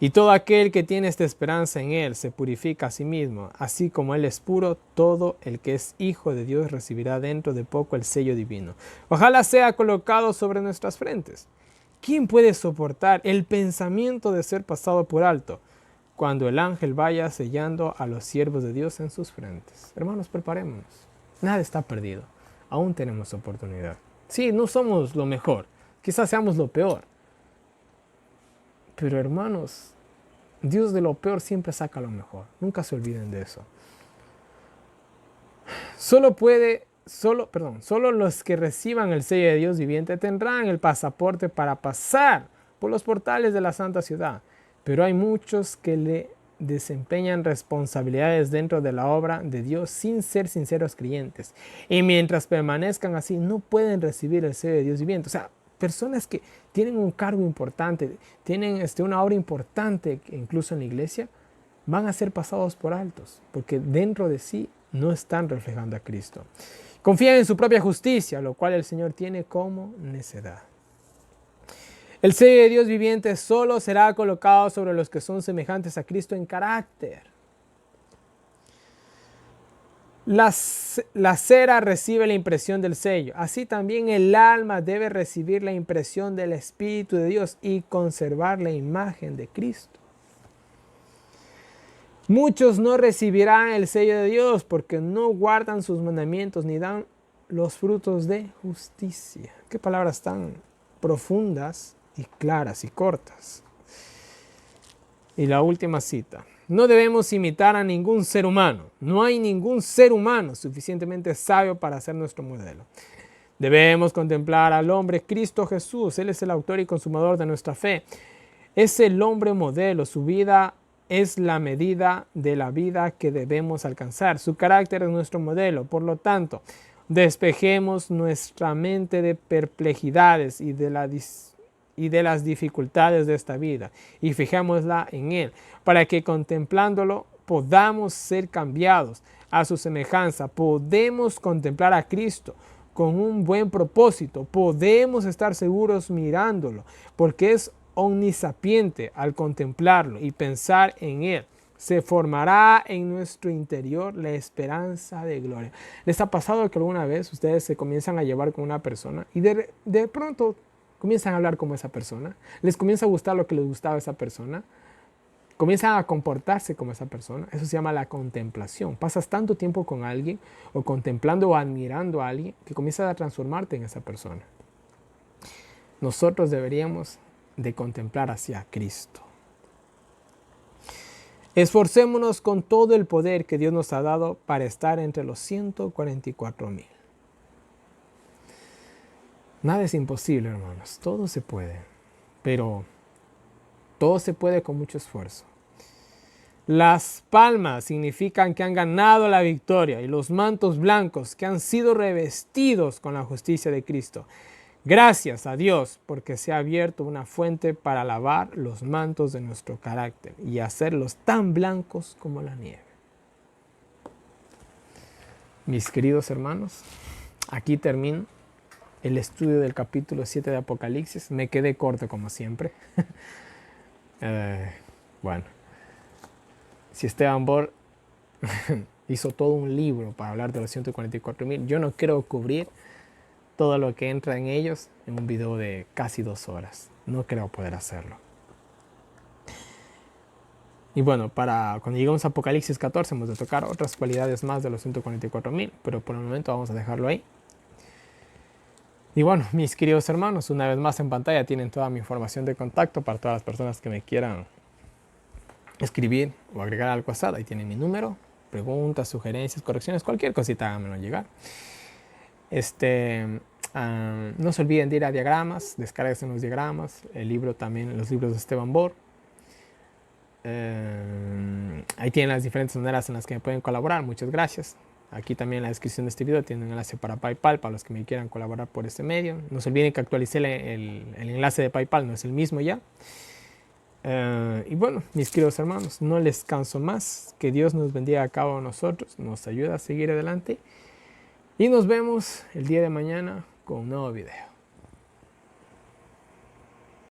S1: Y todo aquel que tiene esta esperanza en Él se purifica a sí mismo, así como Él es puro. Todo el que es hijo de Dios recibirá dentro de poco el sello divino. Ojalá sea colocado sobre nuestras frentes. ¿Quién puede soportar el pensamiento de ser pasado por alto cuando el ángel vaya sellando a los siervos de Dios en sus frentes? Hermanos, preparémonos. Nada está perdido. Aún tenemos oportunidad. Sí, no somos lo mejor. Quizás seamos lo peor. Pero hermanos, Dios de lo peor siempre saca lo mejor. Nunca se olviden de eso. Solo los que reciban el sello de Dios viviente tendrán el pasaporte para pasar por los portales de la santa ciudad. Pero hay muchos que le desempeñan responsabilidades dentro de la obra de Dios sin ser sinceros creyentes. Y mientras permanezcan así, no pueden recibir el sello de Dios viviente. O sea, personas que tienen un cargo importante, tienen una obra importante incluso en la iglesia, van a ser pasados por altos, porque dentro de sí no están reflejando a Cristo. Confían en su propia justicia, lo cual el Señor tiene como necedad. El sello de Dios viviente solo será colocado sobre los que son semejantes a Cristo en carácter. La cera recibe la impresión del sello. Así también el alma debe recibir la impresión del Espíritu de Dios y conservar la imagen de Cristo. Muchos no recibirán el sello de Dios porque no guardan sus mandamientos ni dan los frutos de justicia. Qué palabras tan profundas y claras y cortas. Y la última cita. No debemos imitar a ningún ser humano. No hay ningún ser humano suficientemente sabio para ser nuestro modelo. Debemos contemplar al hombre Cristo Jesús. Él es el autor y consumador de nuestra fe. Es el hombre modelo. Su vida es la medida de la vida que debemos alcanzar. Su carácter es nuestro modelo. Por lo tanto, despejemos nuestra mente de perplejidades y de las dificultades de esta vida y fijémosla en Él, para que contemplándolo podamos ser cambiados a su semejanza. Podemos contemplar a Cristo con un buen propósito, podemos estar seguros mirándolo, porque es omnisapiente al contemplarlo y pensar en Él. se formará en nuestro interior la esperanza de gloria. ¿Les ha pasado que alguna vez ustedes se comienzan a llevar con una persona y de pronto comienzan a hablar como esa persona? ¿Les comienza a gustar lo que les gustaba a esa persona? ¿Comienzan a comportarse como esa persona? Eso se llama la contemplación. Pasas tanto tiempo con alguien o contemplando o admirando a alguien que comienzas a transformarte en esa persona. Nosotros deberíamos de contemplar hacia Cristo. Esforcémonos con todo el poder que Dios nos ha dado para estar entre los 144,000. Nada es imposible, hermanos. Todo se puede. Pero todo se puede con mucho esfuerzo. Las palmas significan que han ganado la victoria y los mantos blancos que han sido revestidos con la justicia de Cristo. Gracias a Dios porque se ha abierto una fuente para lavar los mantos de nuestro carácter y hacerlos tan blancos como la nieve. Mis queridos hermanos, aquí termino el estudio del capítulo 7 de Apocalipsis. Me quedé corto como siempre. Bueno, si Esteban Bor hizo todo un libro para hablar de los 144,000, yo no quiero cubrir todo lo que entra en ellos en un video de casi 2 horas. No creo poder hacerlo. Y bueno, cuando lleguemos a Apocalipsis 14 hemos de tocar otras cualidades más de los 144,000, pero por el momento vamos a dejarlo ahí. Y bueno, mis queridos hermanos, una vez más en pantalla tienen toda mi información de contacto para todas las personas que me quieran escribir o agregar al WhatsApp. Ahí tienen mi número, preguntas, sugerencias, correcciones, cualquier cosita háganmelo llegar. No se olviden de ir a diagramas, descarguense los diagramas, el libro también, los libros de Esteban Bor. Ahí tienen las diferentes maneras en las que me pueden colaborar. Muchas gracias. Aquí también en la descripción de este video tienen un enlace para PayPal para los que me quieran colaborar por este medio. No se olviden que actualicé el enlace de PayPal, no es el mismo ya. Y bueno, mis queridos hermanos, no les canso más. Que Dios nos bendiga a cada uno de nosotros, nos ayuda a seguir adelante. Y nos vemos el día de mañana con un nuevo video.